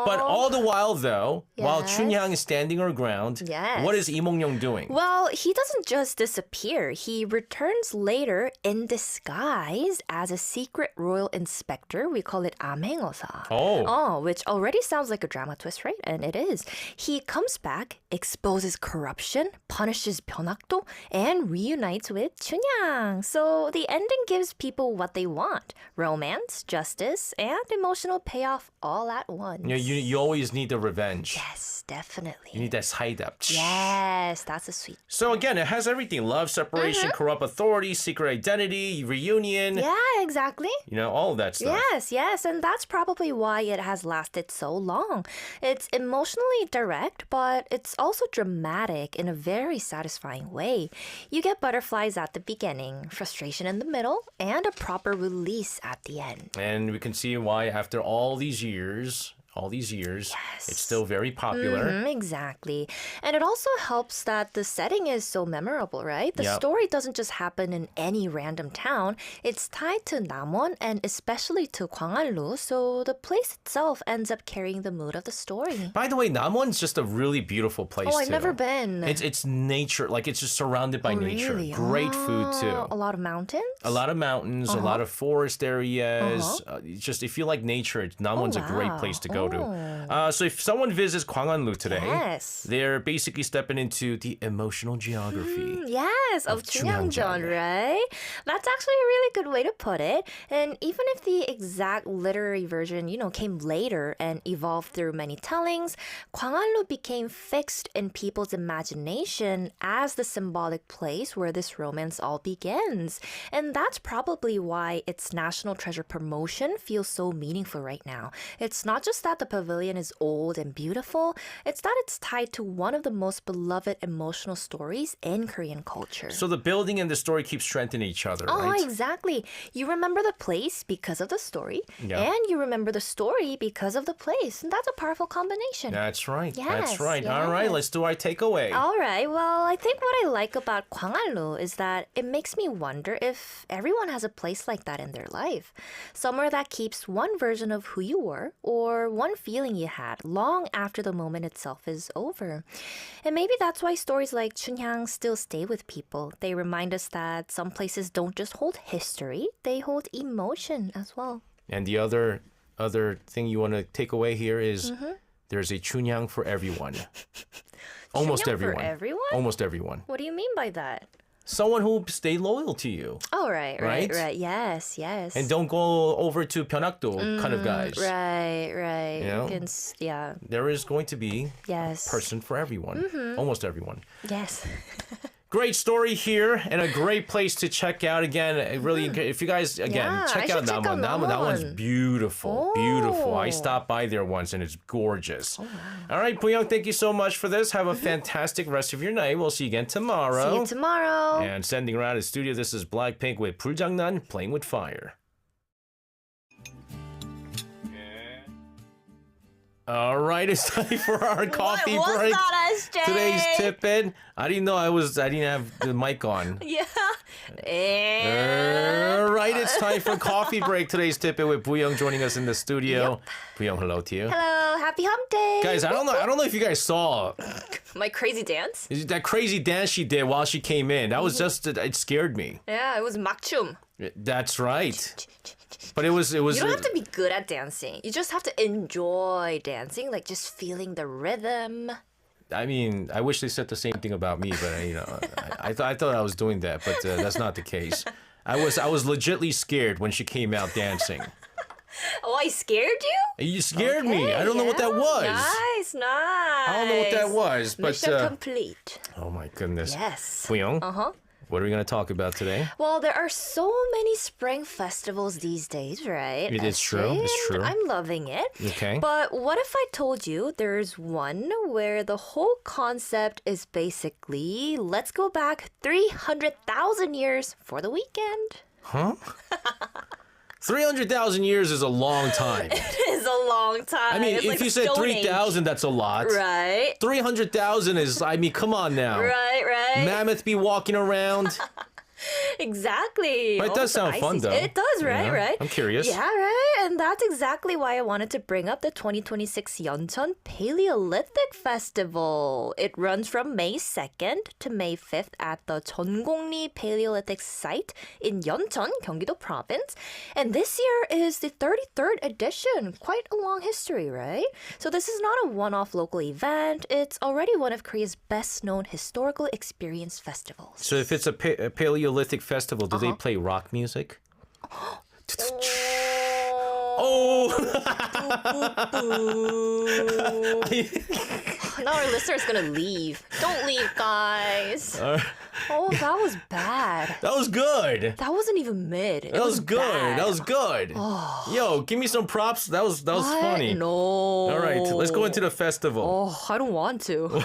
But all the while, though, while Yes. Chunhyang is standing her ground, Yes. what is Lee Mok-yeong doing? Well, he doesn't just disappear. He returns later in disguise as a secret royal inspector. We call it 암행어사. Oh. Which already sounds like a drama twist, right? And it is. He comes back, exposes corruption, punishes Pyeonakdo, and reunites with Chunhyang. So the ending gives people what they want: romance, justice, and emotional payoff all at once. You always need the revenge. Yes, definitely. You need that side up. Yes, that's a sweet. So again, it has everything: love, separation, corrupt authority, secret identity, reunion. Yeah, exactly. All of that stuff. Yes, and that's probably why it has lasted so long. It's emotionally direct, but it's also dramatic in a very satisfying way. You get butterflies at the beginning, frustration in the middle, and a proper release at the end. And we can see why after all these years, it's still very popular. Exactly. And it also helps that the setting is so memorable, right? The Yep. story doesn't just happen in any random town. It's tied to Namwon and especially to Gwangallu, so the place itself ends up carrying the mood of the story. By the way, Namwon's just a really beautiful place Oh, I've too. never been. It's nature, like it's just surrounded by nature. Really? Great food too. A lot of mountains? A lot of mountains, a lot of forest areas. Just if you like nature, Namwon's a great wow. place to go to. So if someone visits Gwangallu today, Yes. they're basically stepping into the emotional geography. Yes, of Chunhyangjeon. Chunhyangjeon, right? That's actually a really good way to put it. And even if the exact literary version, came later and evolved through many tellings, Gwangallu became fixed in people's imagination as the symbolic place where this romance all begins. And that's probably why its National Treasure promotion feels so meaningful right now. It's not just that the pavilion is old and beautiful, it's that it's tied to one of the most beloved emotional stories in Korean culture. So the building and the story keep strengthening each other, Oh, right? exactly. You remember the place because of the story, Yeah. and you remember the story because of the place. And that's a powerful combination. That's right. Yes, That's right. All right, yes. let's do our takeaway. All right. Well, I think what I like about Gwangallu is that it makes me wonder if everyone has a place like that in their life. Somewhere that keeps one version of who you were or one feeling you had long after the moment itself is over. And maybe that's why stories like Chunhyang still stay with people. They remind us that some places don't just hold history, they hold emotion as well. And the other thing you want to take away here is there's a Chunhyang for everyone. Almost Chunhyang everyone. for everyone? Almost everyone. What do you mean by that? Someone who will stay loyal to you. Oh, right. Right? Yes. And don't go over to Pyeonakdo kind of guys. Right. You know? Yeah. There is going to be Yes. a person for everyone. Almost everyone. Yes. Great story here and a great place to check out again. Really, if you guys Yeah, check I out should check out Namwon. That one's Namwon. beautiful, beautiful. I Oh. stopped by there once and it's gorgeous. All right, Puyong, thank you so much for this. Have a fantastic rest of your night. We'll see you again tomorrow. See you tomorrow. And sending around the studio, this is Blackpink with 불장난, Playing with Fire. All right, it's time for our coffee what was break. that, SJ? Today's tip-in. I didn't know I didn't have the mic on. Yeah. And All right, it's time for coffee break. Today's tip-in with Buyong joining us in the studio. Buyong, hello to you. hello, happy hump day. Guys, I don't know if you guys saw My crazy dance? that crazy dance she did while she came in. That was just it scared me. Yeah, it was makchum. That's right. But it was You don't have to be good at dancing. You just have to enjoy dancing, like just feeling the rhythm. I mean, I wish they said the same thing about me, but I thought I was doing that, but that's not the case. I was legitly scared when she came out dancing. Oh, I scared you? You scared me. Okay, I don't know what that yeah. was. Nice, nice. I don't know what that was, but Mission complete. oh my goodness. Yes. Buyong, Uh-huh. what are we going to talk about today? Well, there are so many spring festivals these days, right? It is true, it's And true. I'm loving it. Okay. But what if I told you there's one where the whole concept is basically let's go back 300,000 years for the weekend? Huh? 300,000 years is a long time. It is a long time. I mean, It's if like you said Stone Age. 3,000, that's a lot. Right. 300,000 is, I mean, come on now. Right. Mammoth be walking around. Exactly. But it does sound fun, though. It does, right? Yeah. Right. I'm curious. Yeah, right. And that's exactly why I wanted to bring up the 2026 Yeoncheon Paleolithic Festival. It runs from May 2nd to May 5th at the 전곡리 Paleolithic Site in Yeoncheon, Gyeonggi-do Province. And this year is the 33rd edition. Quite a long history, right? So this is not a one-off local event. It's already one of Korea's best-known historical experience festivals. So if it's a Paleolithic festival, do they play rock music? Oh! Now our listener's gonna leave. Don't leave, guys. Oh, that was bad. That was good. That wasn't even mid. That was good. Bad. That was good. Yo, give me some props. That was What? funny. No. All right, let's go into the festival. Oh, I don't want to.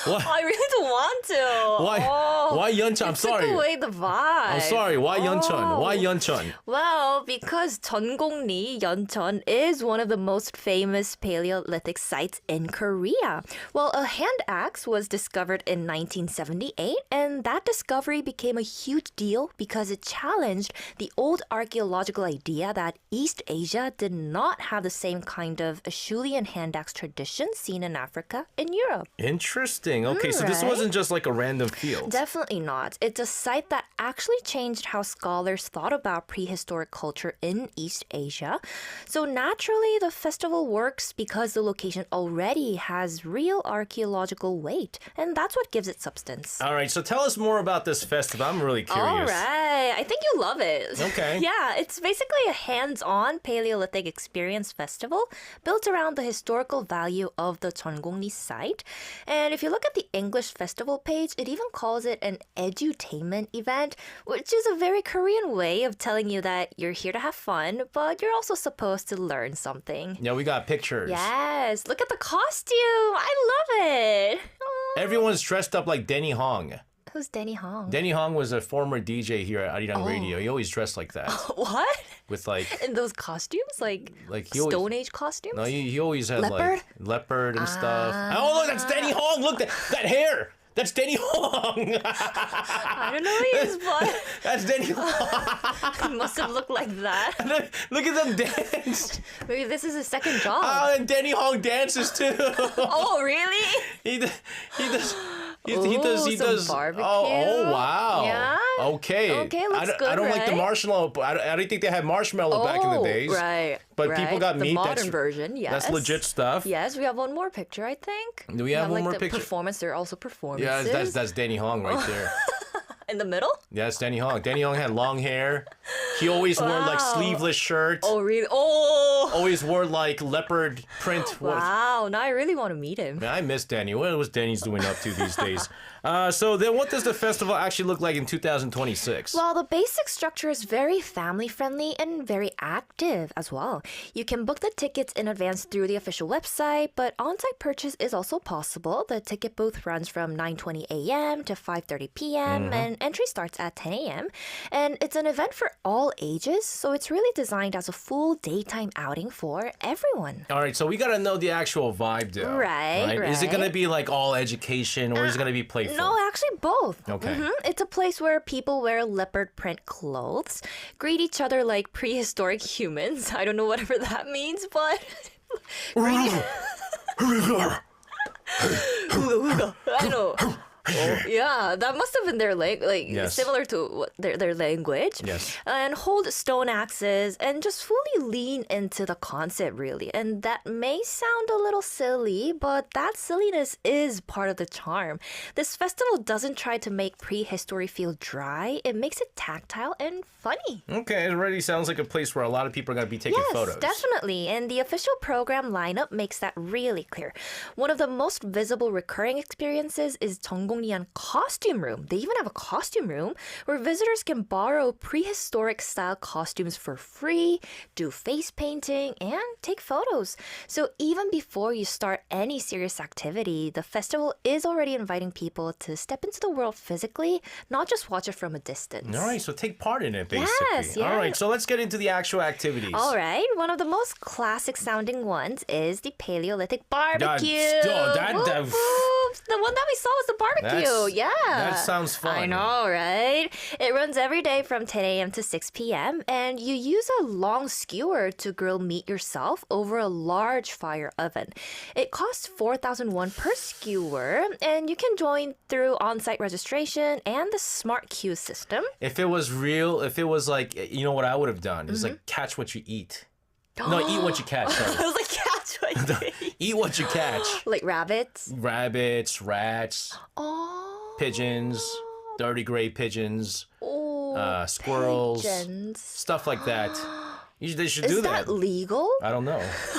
What? I really don't want to. Why? Oh, Why Yeoncheon? I'm took sorry. away the vibe. I'm sorry. Why Yeoncheon? Why Oh. Yeoncheon? Well, because 전곡리, Yeoncheon, is one of the most famous Paleolithic sites in Korea. Well, a hand axe was discovered in 1978, and that discovery became a huge deal because it challenged the old archaeological idea that East Asia did not have the same kind of Acheulean hand axe tradition seen in Africa and Europe. Interesting. Okay, so this right? wasn't just like a random field. Definitely not. It's a site that actually changed how scholars thought about prehistoric culture in East Asia. So naturally, the festival works because the location already has real archaeological weight, and that's what gives it substance. All right, so tell us more about this festival. I'm really curious. All right. I think you love it. Okay. Yeah, it's basically a hands-on Paleolithic experience festival built around the historical value of the 전곡리 site. And if you look at the English festival page, it even calls it an edutainment event, which is a very Korean way of telling you that you're here to have fun, but you're also supposed to learn something. Yeah, we got pictures. Yes, look at the costume. I love it. Aw. Everyone's dressed up like Denny Hong. Who's Denny Hong? Denny Hong was a former DJ here at Arirang Radio. He always dressed like that. What? With like In those costumes? Like he always, Stone Age costumes? No, he always had Leopard? like leopard and stuff. Oh, look, that's Denny Hong. Look, that hair. That's Denny Hong. I don't know who he is, but That's Denny Hong. he must have looked like that. Look at them dance. Maybe this is his second job. Oh, and Denny Hong dances too. Oh, really? He does. He does. He Ooh, some does. barbecue. Oh, wow. Yeah? Okay. Okay, looks I good, don't like the right? marshmallow. I don't think they had marshmallow back in the days. Right. But right. people got the meat. modern That's version, yes. That's legit stuff. Yes, we have one more picture, I think. Do we have one like more the picture? Performance. There are also performances. Yeah, that's Denny Hong right there. in the middle. Yeah, it's Denny Hong. Denny Hong had long hair. He always wore like Wow. sleeveless shirts. Oh, really? Oh, always wore like leopard print. Wow, now I really want to meet him. Man, I miss Danny. What was Danny's doing up to these days? So then what does the festival actually look like in 2026? Well, the basic structure is very family-friendly and very active as well. You can book the tickets in advance through the official website, but on-site purchase is also possible. The ticket booth runs from 9:20 a.m. to 5:30 p.m. and entry starts at 10 a.m. And it's an event for all ages, so it's really designed as a full daytime outing for everyone. All right, so we got to know the actual vibe, though. Right. Is it going to be like all education or is it going to be playful? No, actually both. Okay. It's a place where people wear leopard print clothes, greet each other like prehistoric humans. I don't know whatever that means, but I know. Yeah, that must have been their Yes. similar to their language. Yes. And hold stone axes and just fully lean into the concept, really. And that may sound a little silly, but that silliness is part of the charm. This festival doesn't try to make prehistory feel dry. It makes it tactile and funny. Okay, it already sounds like a place where a lot of people are going to be taking photos. Yes, definitely. And the official program lineup makes that really clear. One of the most visible recurring experiences is Jeonggongrian costume room. They even have a costume room where visitors can borrow prehistoric style costumes for free, do face painting, and take photos. So even before you start any serious activity, the festival is already inviting people to step into the world physically, not just watch it from a distance. All right, so take part in it, basically. Yes, All right, yes. so let's get into the actual activities. All right, one of the most classic sounding ones is the Paleolithic barbecue. that- Whoop, whoop. The one that we saw was the barbecue. Yeah. That sounds fun. I know, right? It runs every day from 10 a.m. to 6 p.m. and you use a long skewer to grill meat yourself over a large fire oven. It costs 4,000 won per skewer and you can join through on-site registration and the smart queue system. If it was real, if it was like, you know what I would have done? Is like catch what you eat. No, eat what you catch. I Sorry. was like, catch what you eat. Eat what you catch. Like rabbits. Rabbits, rats, Oh. pigeons, dirty gray pigeons, Oh. squirrels, Pigeons. stuff like that. They should Is do that that. legal? I don't know.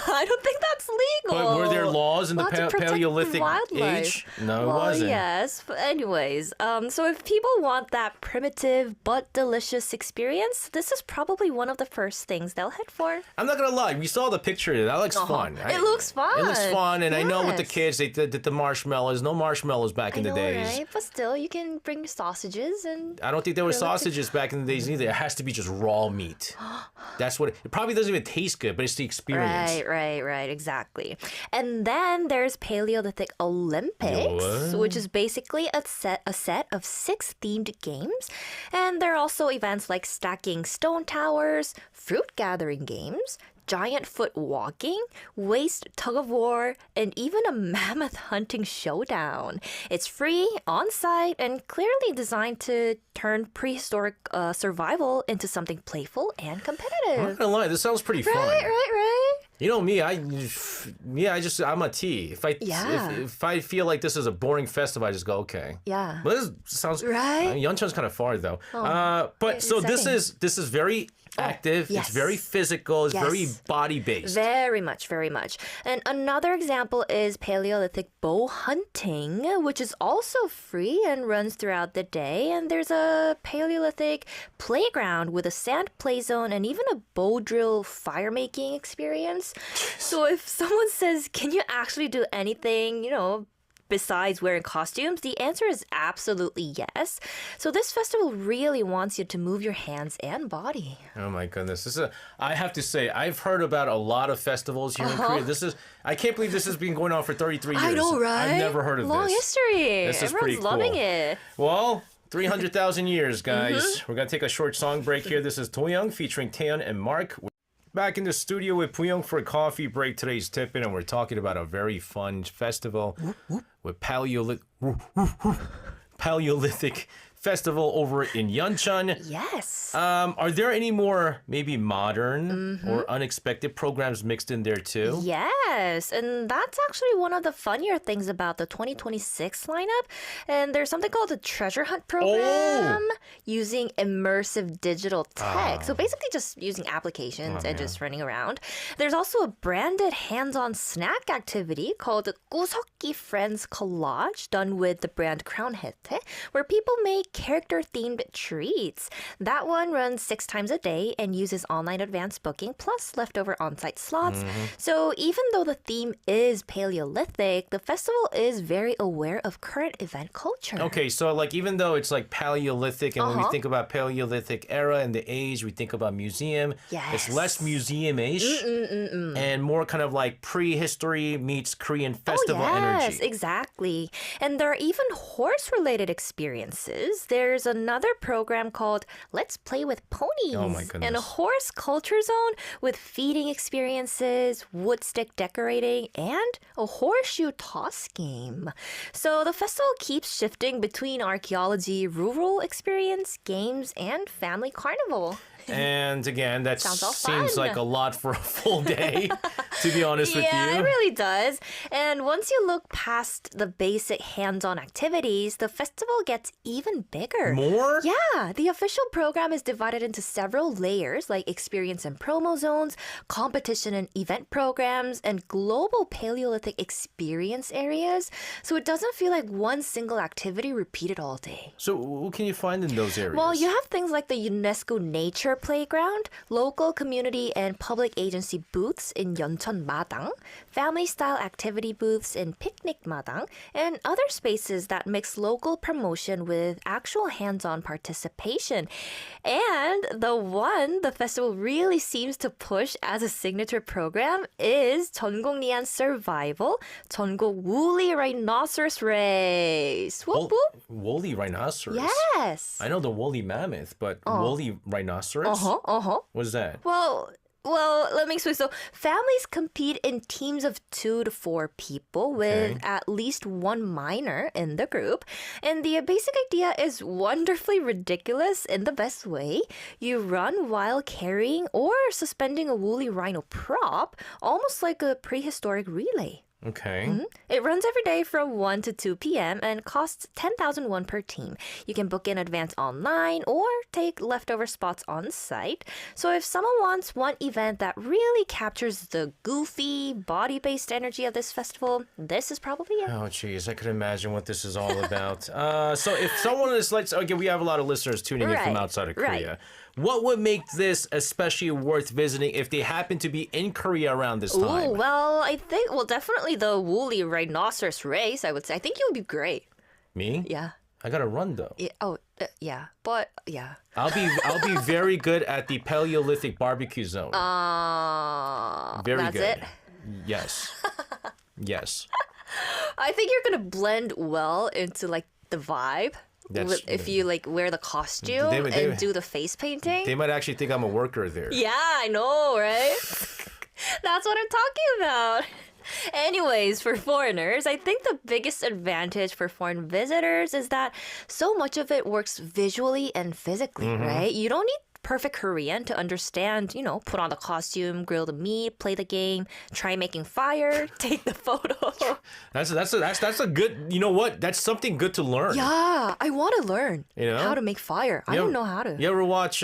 I don't think that's legal. But were there laws in the We'll have to protect Paleolithic wildlife. age? No, it Well, wasn't. yes. But anyways, so if people want that primitive but delicious experience, this is probably one of the first things they'll head for. I'm not gonna lie. We saw the picture. That looks fun. It looks fun. It looks fun, and I know with the Yes. kids they did the marshmallows. No marshmallows back in the I know, days. right? But still, you can bring sausages and. I don't think there were Grill it. sausages back in the days either. It has to be just raw meat. That's what it probably doesn't even taste good, but it's the experience. Right, exactly. And then there's Paleolithic Olympics, What? which is basically a set of 6 themed games. And there are also events like stacking stone towers, fruit gathering games, giant foot walking, waist tug of war, and even a mammoth hunting showdown. It's free, on site, and clearly designed to turn prehistoric survival into something playful and I'm competitive. not gonna lie, this sounds pretty fun. Right. You know me, I'm a T. Yeah. If I feel like this is a boring festival, I just go okay. Yeah. But this sounds Right? Yeoncheon's kind of far though. But so this is very active. yes. It's very physical. It's very Yes. body based. Very much. And another example is Paleolithic bow hunting, which is also free and runs throughout the day. And there's a Paleolithic playground with a sand play zone and even a bow drill fire making experience. So if someone says, can you actually do anything, besides wearing costumes? The answer is absolutely yes. So this festival really wants you to move your hands and body. Oh my goodness. I have to say, I've heard about a lot of festivals here in Korea. I can't believe this has been going on for 33 years. I know, right? I've never heard of Long this. history. This is Everyone's pretty loving cool. it. Well, 300,000 years, guys. Mm-hmm. We're going to take a short song break here. This is Toyoung featuring Taeyeon and Mark. We're back in the studio with Pooyoung for a coffee break. Today's tipping, and we're talking about a very fun festival with Paleolithic festival over in Yeoncheon. Yes. Are there any more maybe modern or unexpected programs mixed in there too? Yes, and that's actually one of the funnier things about the 2026 lineup. And there's something called the Treasure Hunt program using immersive digital tech. So basically just using applications and just running around. There's also a branded hands-on snack activity called the 구석기 Friends Collage done with the brand Crown Hete, where people make character-themed treats. That one runs 6 times a day and uses online advance booking plus leftover on-site slots. So even though the theme is Paleolithic, the festival is very aware of current event culture. Okay, so like even though it's like Paleolithic, and when we think about Paleolithic era and the age, we think about museum. Yes. It's less museum-ish and more kind of like prehistory meets Korean festival yes, energy. exactly. And there are even horse-related experiences. There's another program called Let's Play with Ponies. Oh my And a goodness. horse culture zone with feeding experiences, wood stick decorating, and a horseshoe toss game. So the festival keeps shifting between archaeology, rural experience, games, and family carnival. And again, that Sounds all seems fun. like a lot for a full day, to be honest with Yeah, you. it really does. And once you look past the basic hands-on activities, the festival gets even bigger. More? Yeah, the official program is divided into several layers like experience and promo zones, competition and event programs, and global Paleolithic experience areas. So it doesn't feel like one single activity repeated all day. So what can you find in those areas? Well, you have things like the UNESCO Nature Playground, local community and public agency booths in Yeoncheon Madang, family-style activity booths in Picnic Madang, and other spaces that mix local promotion with actual hands-on participation. And the one the festival really seems to push as a signature program is 전국리안 Survival, 전국 Woolly Rhinoceros Race. Whoop, whoop. Woolly rhinoceros. Yes. I know the woolly mammoth, but woolly rhinoceros? Uh-huh. What's that? Well, let me explain. So families compete in teams of 2 to 4 people with at least one minor in the group. And the basic idea is wonderfully ridiculous in the best way. You run while carrying or suspending a woolly rhino prop, almost like a prehistoric relay. Okay. It runs every day from 1 to 2 p.m. and costs 10,000 won per team. You can book in advance online or take leftover spots on site. So if someone wants one event that really captures the goofy, body-based energy of this festival, this is probably it. Oh, geez, I could imagine what this is all about. So if someone is like, okay, we have a lot of listeners tuning in from Right, outside of right. Korea. What would make this especially worth visiting if they happen to be in Korea around this time? Oh, well, I think, definitely the woolly rhinoceros race, I would say. I think you would be great. Me? Yeah. I gotta run though. Yeah. But, yeah. I'll be very good at the Paleolithic barbecue zone. Very that's good. it? Yes. Yes. I think you're going to blend well into, like, the vibe. That's- If you like wear the costume They- and do the face painting. They might actually think I'm a worker there. Yeah, I know, right? That's what I'm talking about. Anyways, for foreigners, I think the biggest advantage for foreign visitors is that so much of it works visually and physically, right? You don't need perfect Korean to understand, put on the costume, grill the meat, play the game, try making fire, take the photo. That's a good. You know what? That's something good to learn. Yeah, I want to learn how to make fire. I don't know how to. You ever watch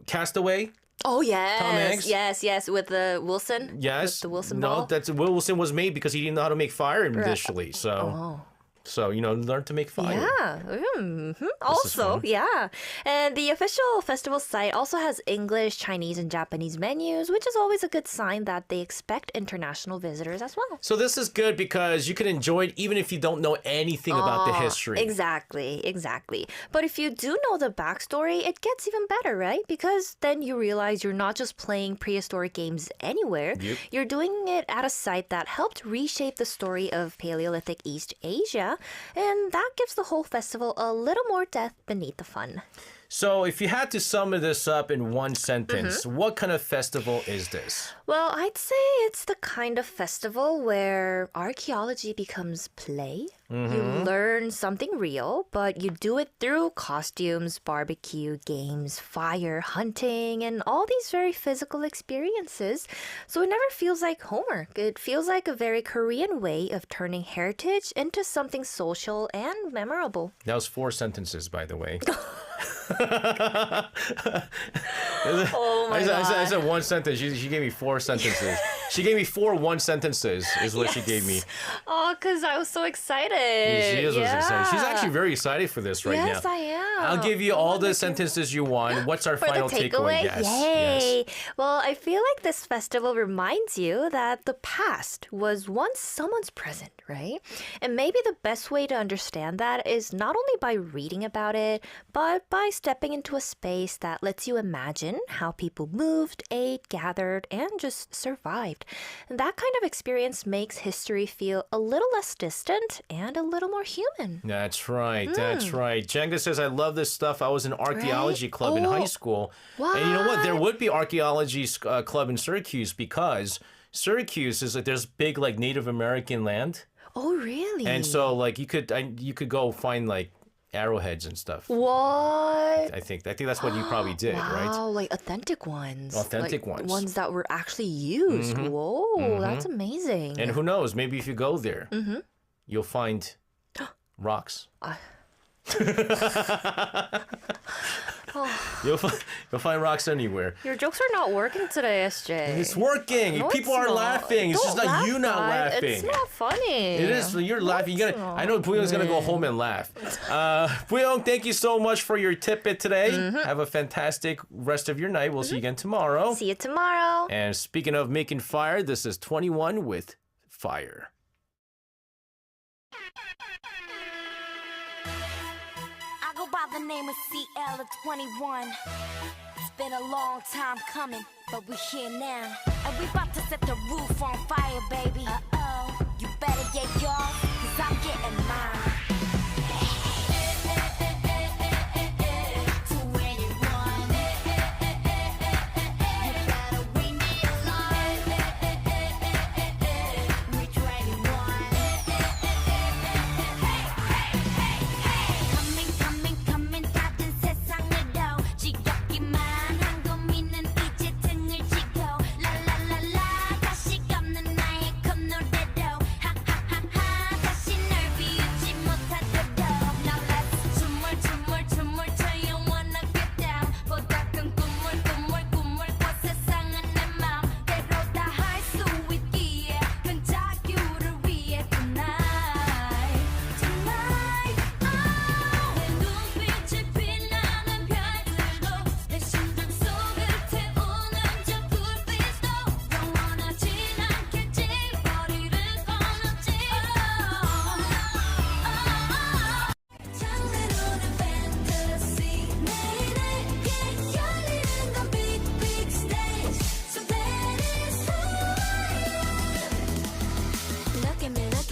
Castaway? Oh, yes. Tom Hanks? Yes, with the Wilson. Yes. With the Wilson No, ball. that's Wilson was made because he didn't know how to make fire initially. So. So, learn to make fire. Yeah. Also, fun. yeah. And the official festival site also has English, Chinese, and Japanese menus, which is always a good sign that they expect international visitors as well. So this is good because you can enjoy it even if you don't know anything about the history. Exactly. But if you do know the backstory, it gets even better, right? Because then you realize you're not just playing prehistoric games anywhere. Yep. You're doing it at a site that helped reshape the story of Paleolithic East Asia. And that gives the whole festival a little more depth beneath the fun. So if you had to sum this up in one sentence, what kind of festival is this? Well, I'd say it's the kind of festival where archaeology becomes play, You learn something real, but you do it through costumes, barbecue, games, fire, hunting, and all these very physical experiences. So it never feels like homework. It feels like a very Korean way of turning heritage into something social and memorable. That was 4 sentences, by the way. Oh my I said 1 sentence. She gave me 4 sentences. She gave me 4 1-sentences is what she gave me. Oh, because I was so excited. She is excited. She's actually very excited for this right now. Yes, I am. I'll give you all the sentences you want. What's our For final the takeaway? Yes. Yay! Yes. Well, I feel like this festival reminds you that the past was once someone's present, right? And maybe the best way to understand that is not only by reading about it, but by stepping into a space that lets you imagine how people moved, ate, gathered, and just survived. And that kind of experience makes history feel a little less distant and a little more human. That's right. That's right. Jenga says, I love this stuff. I was in archaeology club in high school. What? And you know what? There would be archaeology club in Syracuse because Syracuse is like there's big like Native American land. Oh, really? And so like you could go find like arrowheads and stuff. What? I think that's what you probably did, right? Wow, like authentic ones. Authentic Like ones. Ones that were actually used. Whoa, that's amazing. And who knows? Maybe if you go there, you'll find rocks. You'll find rocks anywhere. Your jokes are not working today, SJ. It's working. No, People it's are not. laughing. It's just Don't like you not laugh, laughing. It's not funny. It is. You're laughing. it's not. I know Puyong's gonna go home and laugh. Puyong, thank you so much for your tidbit today. Have a fantastic rest of your night. We'll see you again tomorrow. See you tomorrow. And speaking of making fire, this is 21 with Fire. I go by the name of CL of 21. It's been a long time coming, but we're here now. And we about to set the roof on fire, baby. Uh-oh. You better get yours, cause I'm getting mine.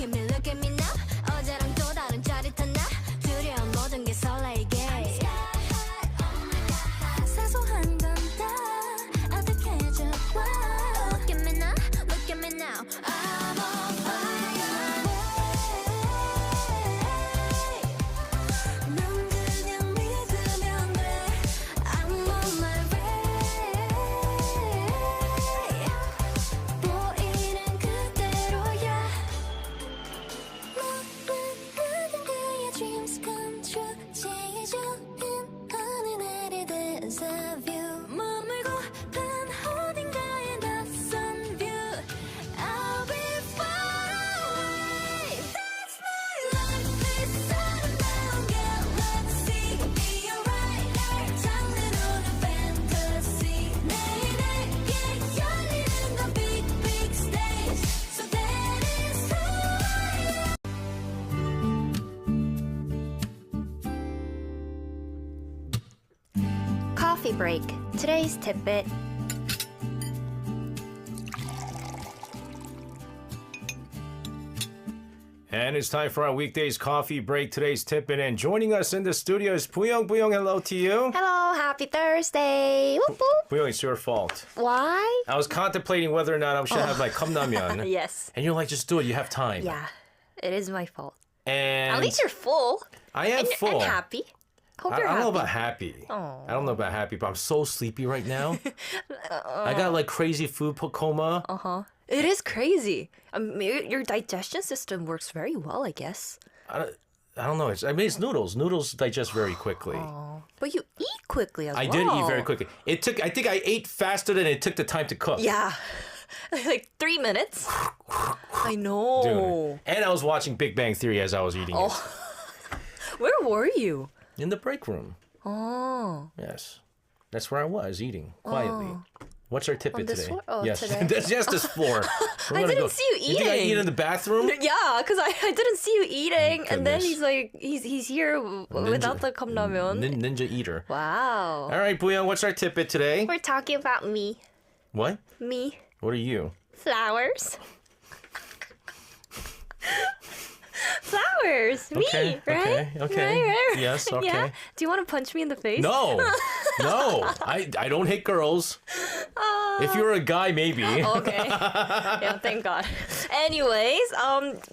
Look at me now. 어제랑 또 다른 짜릿한 나. 두려운 모든 게 설레게. 사소한 건 다 어색해져. Look at me now. Look at me now. I'm on fire. 넌 그냥 믿으면 돼. I'm on my way. 보이는 그대로야. 모든 그의 dreams come true. 제일 좋은 하늘 내릴 deja vu. 머물고픈 어딘가의 낯선 view. I'll be far away. That's my life. It's around. Get let's see. Be alright. 날 장르로는 fantasy. 내게 열리는 건 big big stage. So that is who I am. Coffee break. Today's tidbit. And it's time for our weekdays coffee break. Today's tipping, and joining us in the studio is Puyong. Puyong, hello to you. Hello, happy Thursday. Whoop, whoop. Puyong, it's your fault. Why? I was contemplating whether or not I should have like 컵라면. Yes. And you're like, just do it. You have time. Yeah, it is my fault. And At least you're full. I am full. And happy. Hope I you're don't happy. know about happy. I don't know about happy, but I'm so sleepy right now. I got like crazy food coma. It is crazy. Your digestion system works very well, I guess. I don't know. It's noodles. Noodles digest very quickly. But you eat quickly as well. I did eat very quickly. I think I ate faster than it took the time to cook. Yeah. Like 3 minutes. I know. Dude. And I was watching Big Bang Theory as I was eating it. Where were you? In the break room. Oh. Yes. That's where I was eating quietly. What's our tidbit On this today? floor? Oh, yes. today. That's just this floor. We're I gonna didn't see you You think I eating. eat in the bathroom? Yeah, because I didn't see you eating, and then Goodness. he's like, he's here without the 컵라면. Ninja eater. Wow. All right, Booyah, what's our tidbit today? We're talking about me. What? Me. What are you? Flowers. Flowers. Okay, Me, right? okay. Right. Yes, okay. Yeah. Do you want to punch me in the face? No, no, I don't hit girls. If you're a guy, maybe. Okay. Yeah, thank God. Anyways,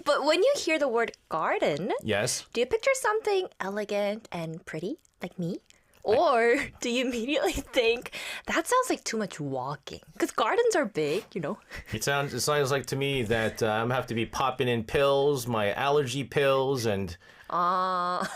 but when you hear the word garden, Yes. do you picture something elegant and pretty, like me? Or do you immediately think that sounds like too much walking? Because gardens are big, you know. It sounds like to me that I'm gonna have to be popping in pills, my allergy pills, and a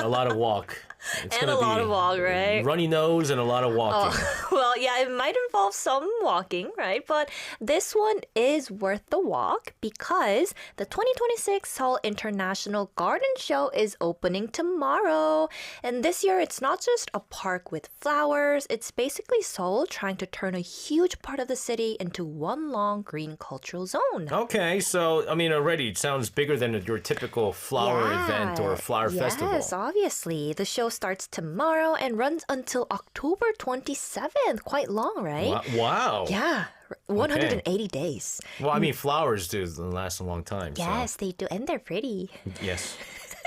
lot of walk. It's And gonna a lot be of walk, right? Runny nose and a lot of walking. Well, yeah, it might involve some walking, right? But this one is worth the walk because the 2026 Seoul International Garden Show is opening tomorrow. And this year, it's not just a park with flowers. It's basically Seoul trying to turn a huge part of the city into one long green cultural zone. Okay, so I mean, already it sounds bigger than your typical flower event or flower festival. Yes, obviously. The show starts tomorrow and runs until October 27th. Quite long, right? Wow. Yeah, 180 days. Well, I mean, flowers do last a long time. Yes, they do. And they're pretty. So. Yes.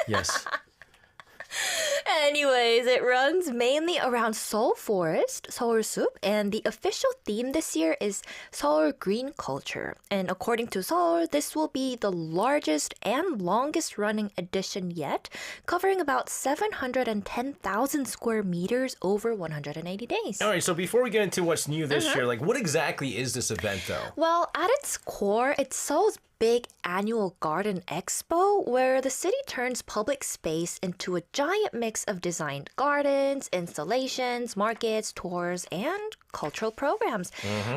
Yes. Anyways, it runs mainly around Seoul Forest, Seoul Soup, and the official theme this year is Seoul Green Culture. And according to Seoul, this will be the largest and longest running edition yet, covering about 710,000 square meters over 180 days. All right, so before we get into what's new this year, like what exactly is this event though? Well, at its core, it's Seoul's big annual garden expo where the city turns public space into a giant mix of designed gardens, installations, markets, tours, and cultural programs.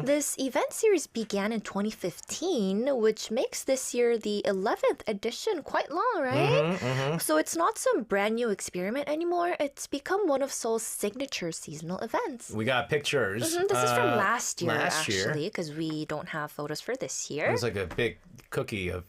This event series began in 2015, which makes this year the 11th edition. Quite long, right? So it's not some brand new experiment anymore. It's become one of Seoul's signature seasonal events. We got pictures. This is from last year, last year. actually, because we don't have photos for this year. It's like a big cookie of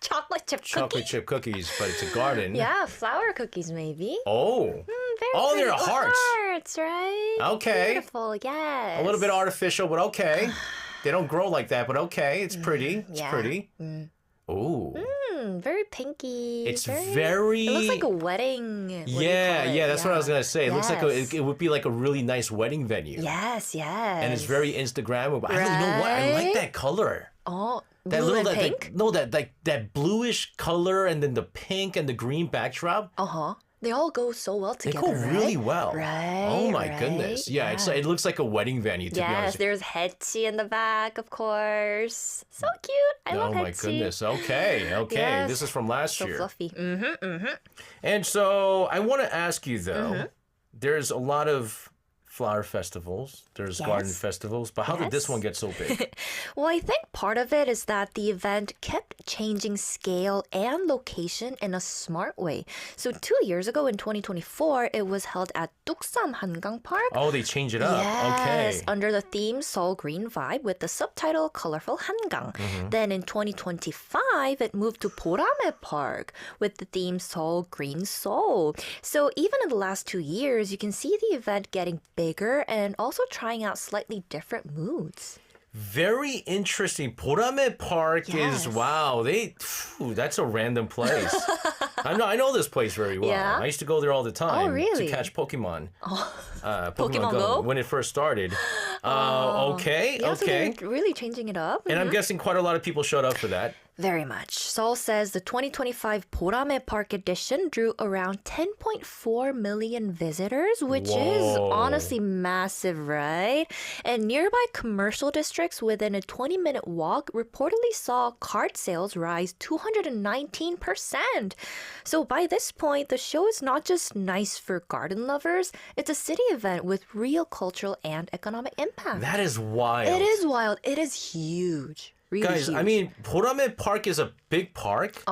Chocolate chip chocolate cookie. chip cookies, but it's a garden. Yeah, flower cookies maybe. Oh. Very Oh, they're pretty. hearts. Hearts, right? Okay. Beautiful, yes. A little bit artificial, but okay. They don't grow like that, but okay. It's pretty. It's yeah. pretty. Ooh. Very pinky. It's very- It looks like a wedding. What do you Yeah, call it? yeah, that's what I was gonna say. It looks like Yes. it would be like a really nice wedding venue. Yes, yes. And it's very Instagrammable. I don't know what. I like Right? that color. Oh, That blue little and pink? that bluish color and then the pink and the green backdrop. Uh-huh. They all go so well They together, go really right? well. Right, Oh my right, goodness. Yeah, it looks like a wedding venue to be Yes, honest. there's Hetchi in the back, of course. So cute. I love Oh Hetchi. my goodness. Okay, okay. Yes. This is from last So year. fluffy. And so I want to ask you though, Mm-hmm. there's a lot of flower festivals, there's garden Yes. festivals, but how did this Yes. one get so big? Well, I think part of it is that the event kept changing scale and location in a smart way. So 2 years ago in 2024, it was held at Duksam Hangang Park. Oh, they change it up. Yes, Okay. under the theme Seoul Green Vibe with the subtitle Colorful Hangang. Mm-hmm. Then in 2025, it moved to Borame Park with the theme Seoul Green Seoul. So even in the last 2 years, you can see the event getting bigger and also trying out slightly different moods. Very interesting. Borame Park Yes. is wow. That's a random place. I know this place very well. Yeah? I used to go there all the time Oh, really? to catch Pokemon. Pokemon Go? when it first started. Okay, Yeah, so okay. they're really changing it up. And I'm guessing quite a lot of people showed up for that. Very much. Seoul says the 2025 Borame Park edition drew around 10.4 million visitors, which is Whoa. honestly massive, right? And nearby commercial districts within a 20-minute walk reportedly saw cart sales rise 219%. So by this point, the show is not just nice for garden lovers, it's a city event with real cultural and economic impact. That is wild. It is wild. It is huge. Really Guys, huge. I mean, Borame Park is a big park,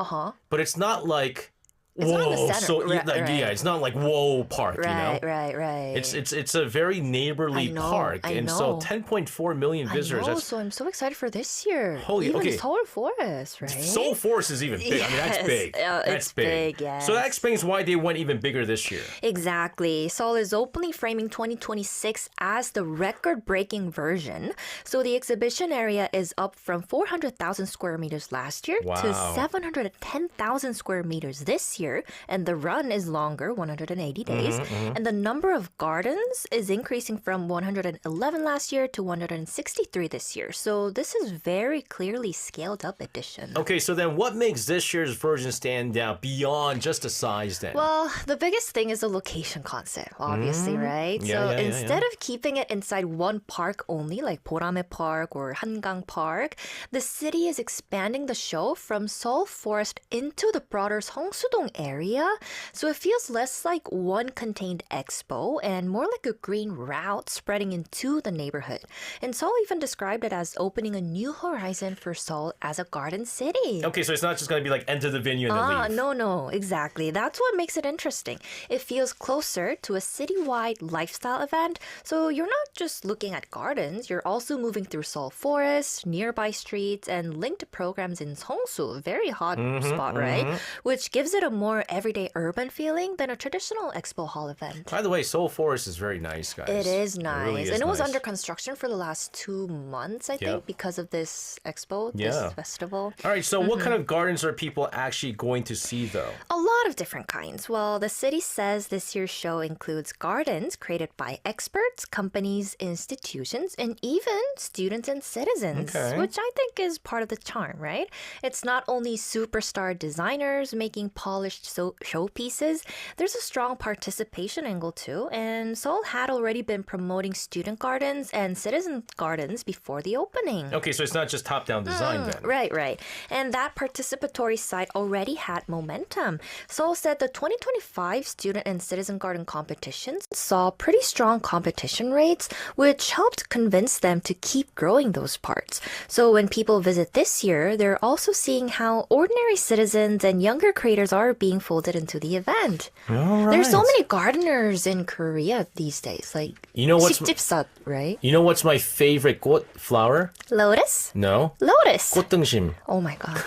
but it's not like It's not in the whoa. center. So Right, like, right. yeah, it's not like whoa park, you know. Right. It's a very neighborly I know, park, I and so know. 10.4 million visitors. I know, That's so I'm so excited for this year. Holy- Even okay. the Seoul Forest, right? Seoul Forest is even big. I mean, that's Yes, big. That's it's big, yes. So that explains why they went even bigger this year. Exactly. Seoul is openly framing 2026 as the record-breaking version. So the exhibition area is up from 400,000 square meters last year to Wow. 710,000 square meters this year. And the run is longer, 180 days. And the number of gardens is increasing from 111 last year to 163 this year. So this is very clearly scaled up edition. Okay, so then what makes this year's version stand out beyond just the size then? Well, the biggest thing is the location concept, obviously, right? Yeah, so yeah, instead of keeping it inside one park only, like Borame Park or Hangang Park, the city is expanding the show from Seoul Forest into the broader Seongsu-dong area. So it feels less like one contained expo and more like a green route spreading into the neighborhood. And Seoul even described it as opening a new horizon for Seoul as a garden city. Okay, so it's not just going to be like enter the venue and then leave. No, exactly. That's what makes it interesting. It feels closer to a citywide lifestyle event. So you're not just looking at gardens, you're also moving through Seoul Forest, nearby streets, and linked programs in Seongsu, a very hot spot, right? Which gives it a more everyday urban feeling than a traditional expo hall event. By the way, Seoul Forest is very nice, guys. It is nice. really is and it was nice. under construction for the last 2 months, I think, because of this expo, Yeah. this festival. All right, so what kind of gardens are people actually going to see, though? A lot of different kinds. Well, the city says this year's show includes gardens created by experts, companies, institutions, and even students and citizens, Okay. which I think is part of the charm, right? It's not only superstar designers making polished showpieces, there's a strong participation angle too, and Seoul had already been promoting student gardens and citizen gardens before the opening. Okay, so it's not just top-down design then. Right. And that participatory side already had momentum. Seoul said the 2025 student and citizen garden competitions saw pretty strong competition rates, which helped convince them to keep growing those parts. So when people visit this year, they're also seeing how ordinary citizens and younger creators are being folded into the event. All There's so right. many gardeners in Korea these days, like You know what's sikjipsat, right? You know what's my favorite 꽃 flower? Lotus? No. Lotus. 꽃등심. Oh my god.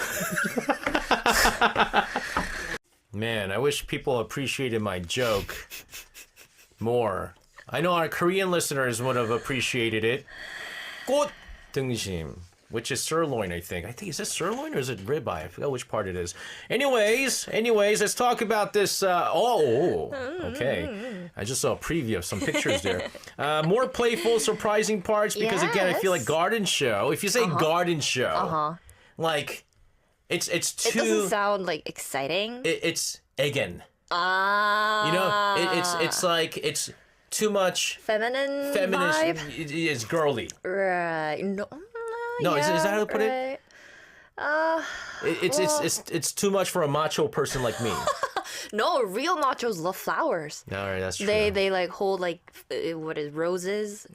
Man, I wish people appreciated my joke more. I know our Korean listeners would have appreciated it. 꽃등심, which is sirloin, I think. Is it sirloin or is it ribeye? I forgot which part it is. Anyways, let's talk about this. Okay. I just saw a preview of some pictures there. More playful, surprising parts because again, I feel like Yes. garden show. If you say garden show, like it's It too. doesn't sound like exciting. It's again. Ah. You know, it's like it's too much feminine feminist. vibe. It's girly. Right. No, is that how to put it? it? It's too much for a macho person like me. No, real machos love flowers. All right, that's true. They like hold like what is roses?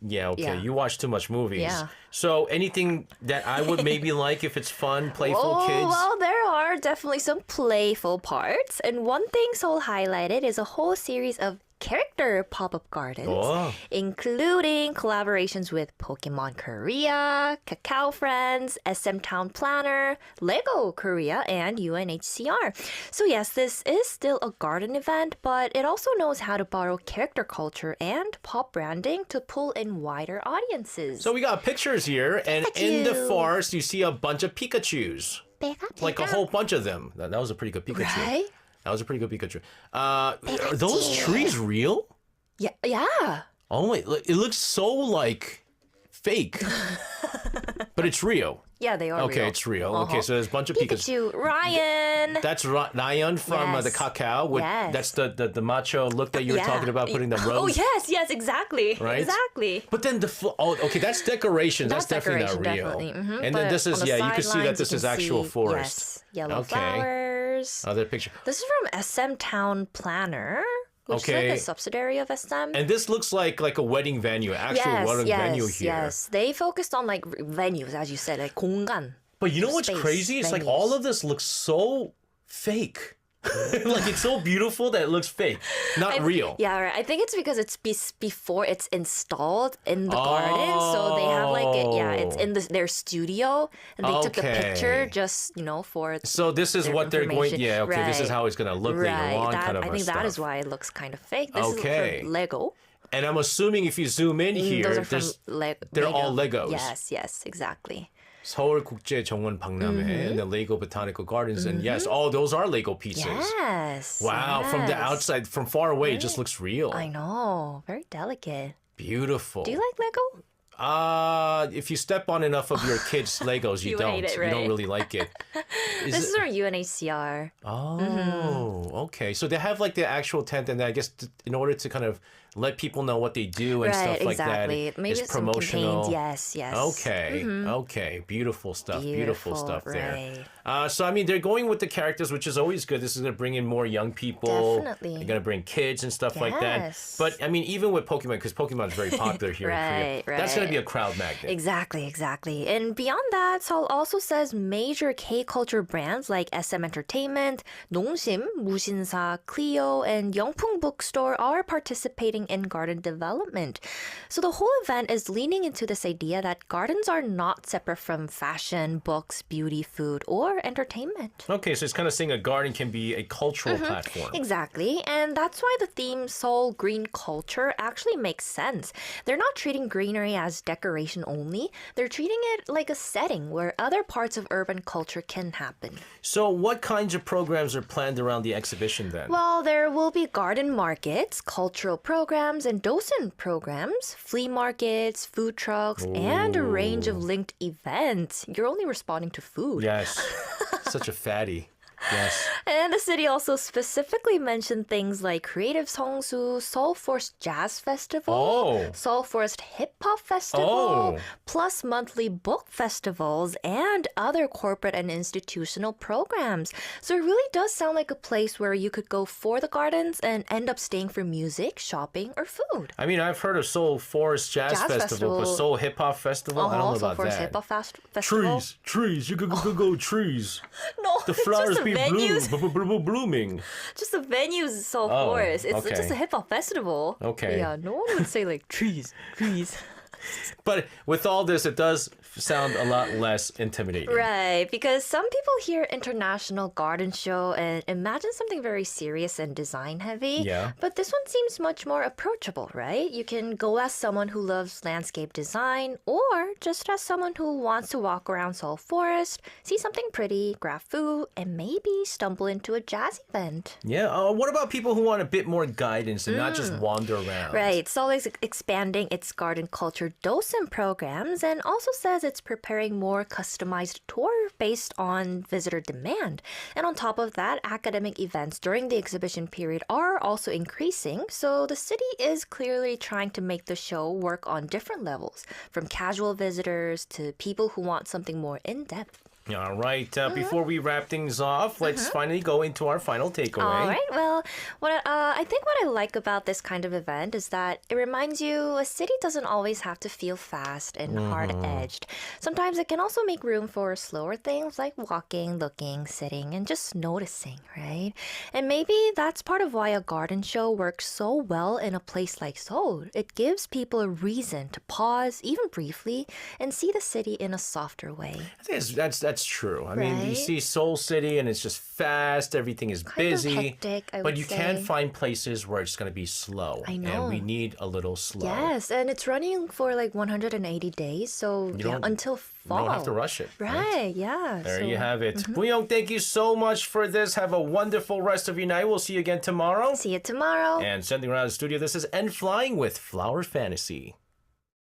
Yeah, okay. Yeah. You watch too much movies. Yeah. So anything that I would maybe like if it's fun, playful kids. Well, there are definitely some playful parts. And one thing Seoul highlighted is a whole series of character pop-up gardens, Oh. including collaborations with Pokemon Korea, Kakao Friends, SM Town Planner, Lego Korea, and UNHCR. So yes, this is still a garden event, but it also knows how to borrow character culture and pop branding to pull in wider audiences. So we got pictures here, and in the Pikachu. forest you see a bunch of Pikachus. Like a whole bunch of them. That was a pretty good Pikachu. Right? That was a pretty good Pikachu. Are those trees real? Yeah, yeah. Oh my, it looks so like fake, but it's real. Yeah, they are Okay, real. it's real. Okay, so there's a bunch of Pikachu, Ryan. That's Ryan from the Yes. cacao. With, Yes. That's the macho look that you were talking about, putting the rose. Oh, yes, exactly. Right? Exactly. But then okay, that's decoration. That's definitely not real. Definitely. Mhm. And But then this is, on the you can see that sidelines, this you is can actual see, forest. Yes, yellow Okay. flowers. Other picture. This is from SM Town Planner, which is Okay. like a subsidiary of SM. And this looks like a wedding venue, actual wedding venue here. Yes. They focused on like venues, as you said, like 공간. But you know what's Space, crazy? It's like venues. all of this looks so fake. Like it's so beautiful that it looks fake, not real. Yeah, right. I think it's because it's before it's installed in the garden, so they have like it's in their studio, and they took the picture Okay. just for. So this is their what they're going. information. Yeah, okay. This is Right. how it's gonna look later on, That, kind of I a think that is stuff. why it looks kind of fake. This Okay. is for Lego. And I'm assuming if you zoom in here, Those are from they're Lego. all Legos. Yes, exactly. 서울국제정원 박람회 and the Lego Botanical Gardens, and yes, those are Lego pieces. Yes. Wow, from the yes. outside, from far away, it just looks real. I know. Very delicate. Beautiful. Do you like Lego? If you step on enough of your kids' Legos, you You don't. hate it, You don't right? really like it. This is from UNHCR. Oh, okay. So they have like the actual tent, and I guess in order to kind of let people know what they do and stuff like exactly. that, Maybe it's some promotional. campaigns. Yes. Okay, okay. Beautiful stuff. Beautiful stuff there. right. So, I mean, they're going with the characters, which is always good. This is going to bring in more young people. Definitely. They're going to bring kids and stuff like that. Yes. But, I mean, even with Pokemon, because Pokemon's very popular here in Korea, Right, that's going to be a right. crowd magnet. Exactly. And beyond that, Seoul also says major K-culture brands like SM Entertainment, 농심, 무신사, Clio, and Yeongpung Bookstore are participating in garden development. So the whole event is leaning into this idea that gardens are not separate from fashion, books, beauty, food, or entertainment. Okay, so it's kind of saying a garden can be a cultural platform. Exactly, and that's why the theme Seoul Green Culture actually makes sense. They're not treating greenery as decoration only, they're treating it like a setting where other parts of urban culture can happen. So, what kinds of programs are planned around the exhibition then? Well, there will be garden markets, cultural programs, and docent programs, flea markets, food trucks, and a range of linked events. You're only responding to food. Yes. Such a fatty. Yes. And the city also specifically mentioned things like Creative Songsu, Seoul Forest Jazz Festival, Oh. Seoul Forest Hip Hop Festival, Oh. plus monthly book festivals and other corporate and institutional programs. So it really does sound like a place where you could go for the gardens and end up staying for music, shopping, or food. I mean, I've heard of Seoul Forest Jazz Festival, but Festival. Seoul Hip Hop Festival, I don't know Seoul about Forest that. Hip Hop Festival. Trees. You could go trees. No, The it's flowers just be the venues. blooming. Just the venues Seoul Oh, Forest. It's okay. just a hip hop festival. Okay. Yeah, no one would say like trees. But with all this, it does sound a lot less intimidating. Right, because some people hear international garden show and imagine something very serious and design heavy. Yeah. But this one seems much more approachable, right? You can go as someone who loves landscape design or just as someone who wants to walk around Seoul Forest, see something pretty, grab food, and maybe stumble into a jazz event. Yeah. What about people who want a bit more guidance and not just wander around? Right, Seoul is expanding its garden culture docent programs and also says it's preparing more customized tour based on visitor demand. And on top of that, academic events during the exhibition period are also increasing. So the city is clearly trying to make the show work on different levels, from casual visitors to people who want something more in-depth. All right. Before we wrap things off, let's finally go into our final takeaway. All right. Well, I think what I like about this kind of event is that it reminds you a city doesn't always have to feel fast and hard-edged. Sometimes it can also make room for slower things like walking, looking, sitting, and just noticing, right? And maybe that's part of why a garden show works so well in a place like Seoul. It gives people a reason to pause, even briefly, and see the city in a softer way. I think that's That's true. I mean, you Right? see Seoul City and it's just fast. Everything is Kind of busy. hectic, I but would you can say. find places where it's going to be slow. I know. And we need a little slow. Yes, and it's running for like 180 days, so don't- until You fall. don't have to rush it. Right, yeah. There so- you have it. Booyoung, thank you so much for this. Have a wonderful rest of your night. We'll see you again tomorrow. See you tomorrow. And sending around the studio, this is N Flying with Flower Fantasy.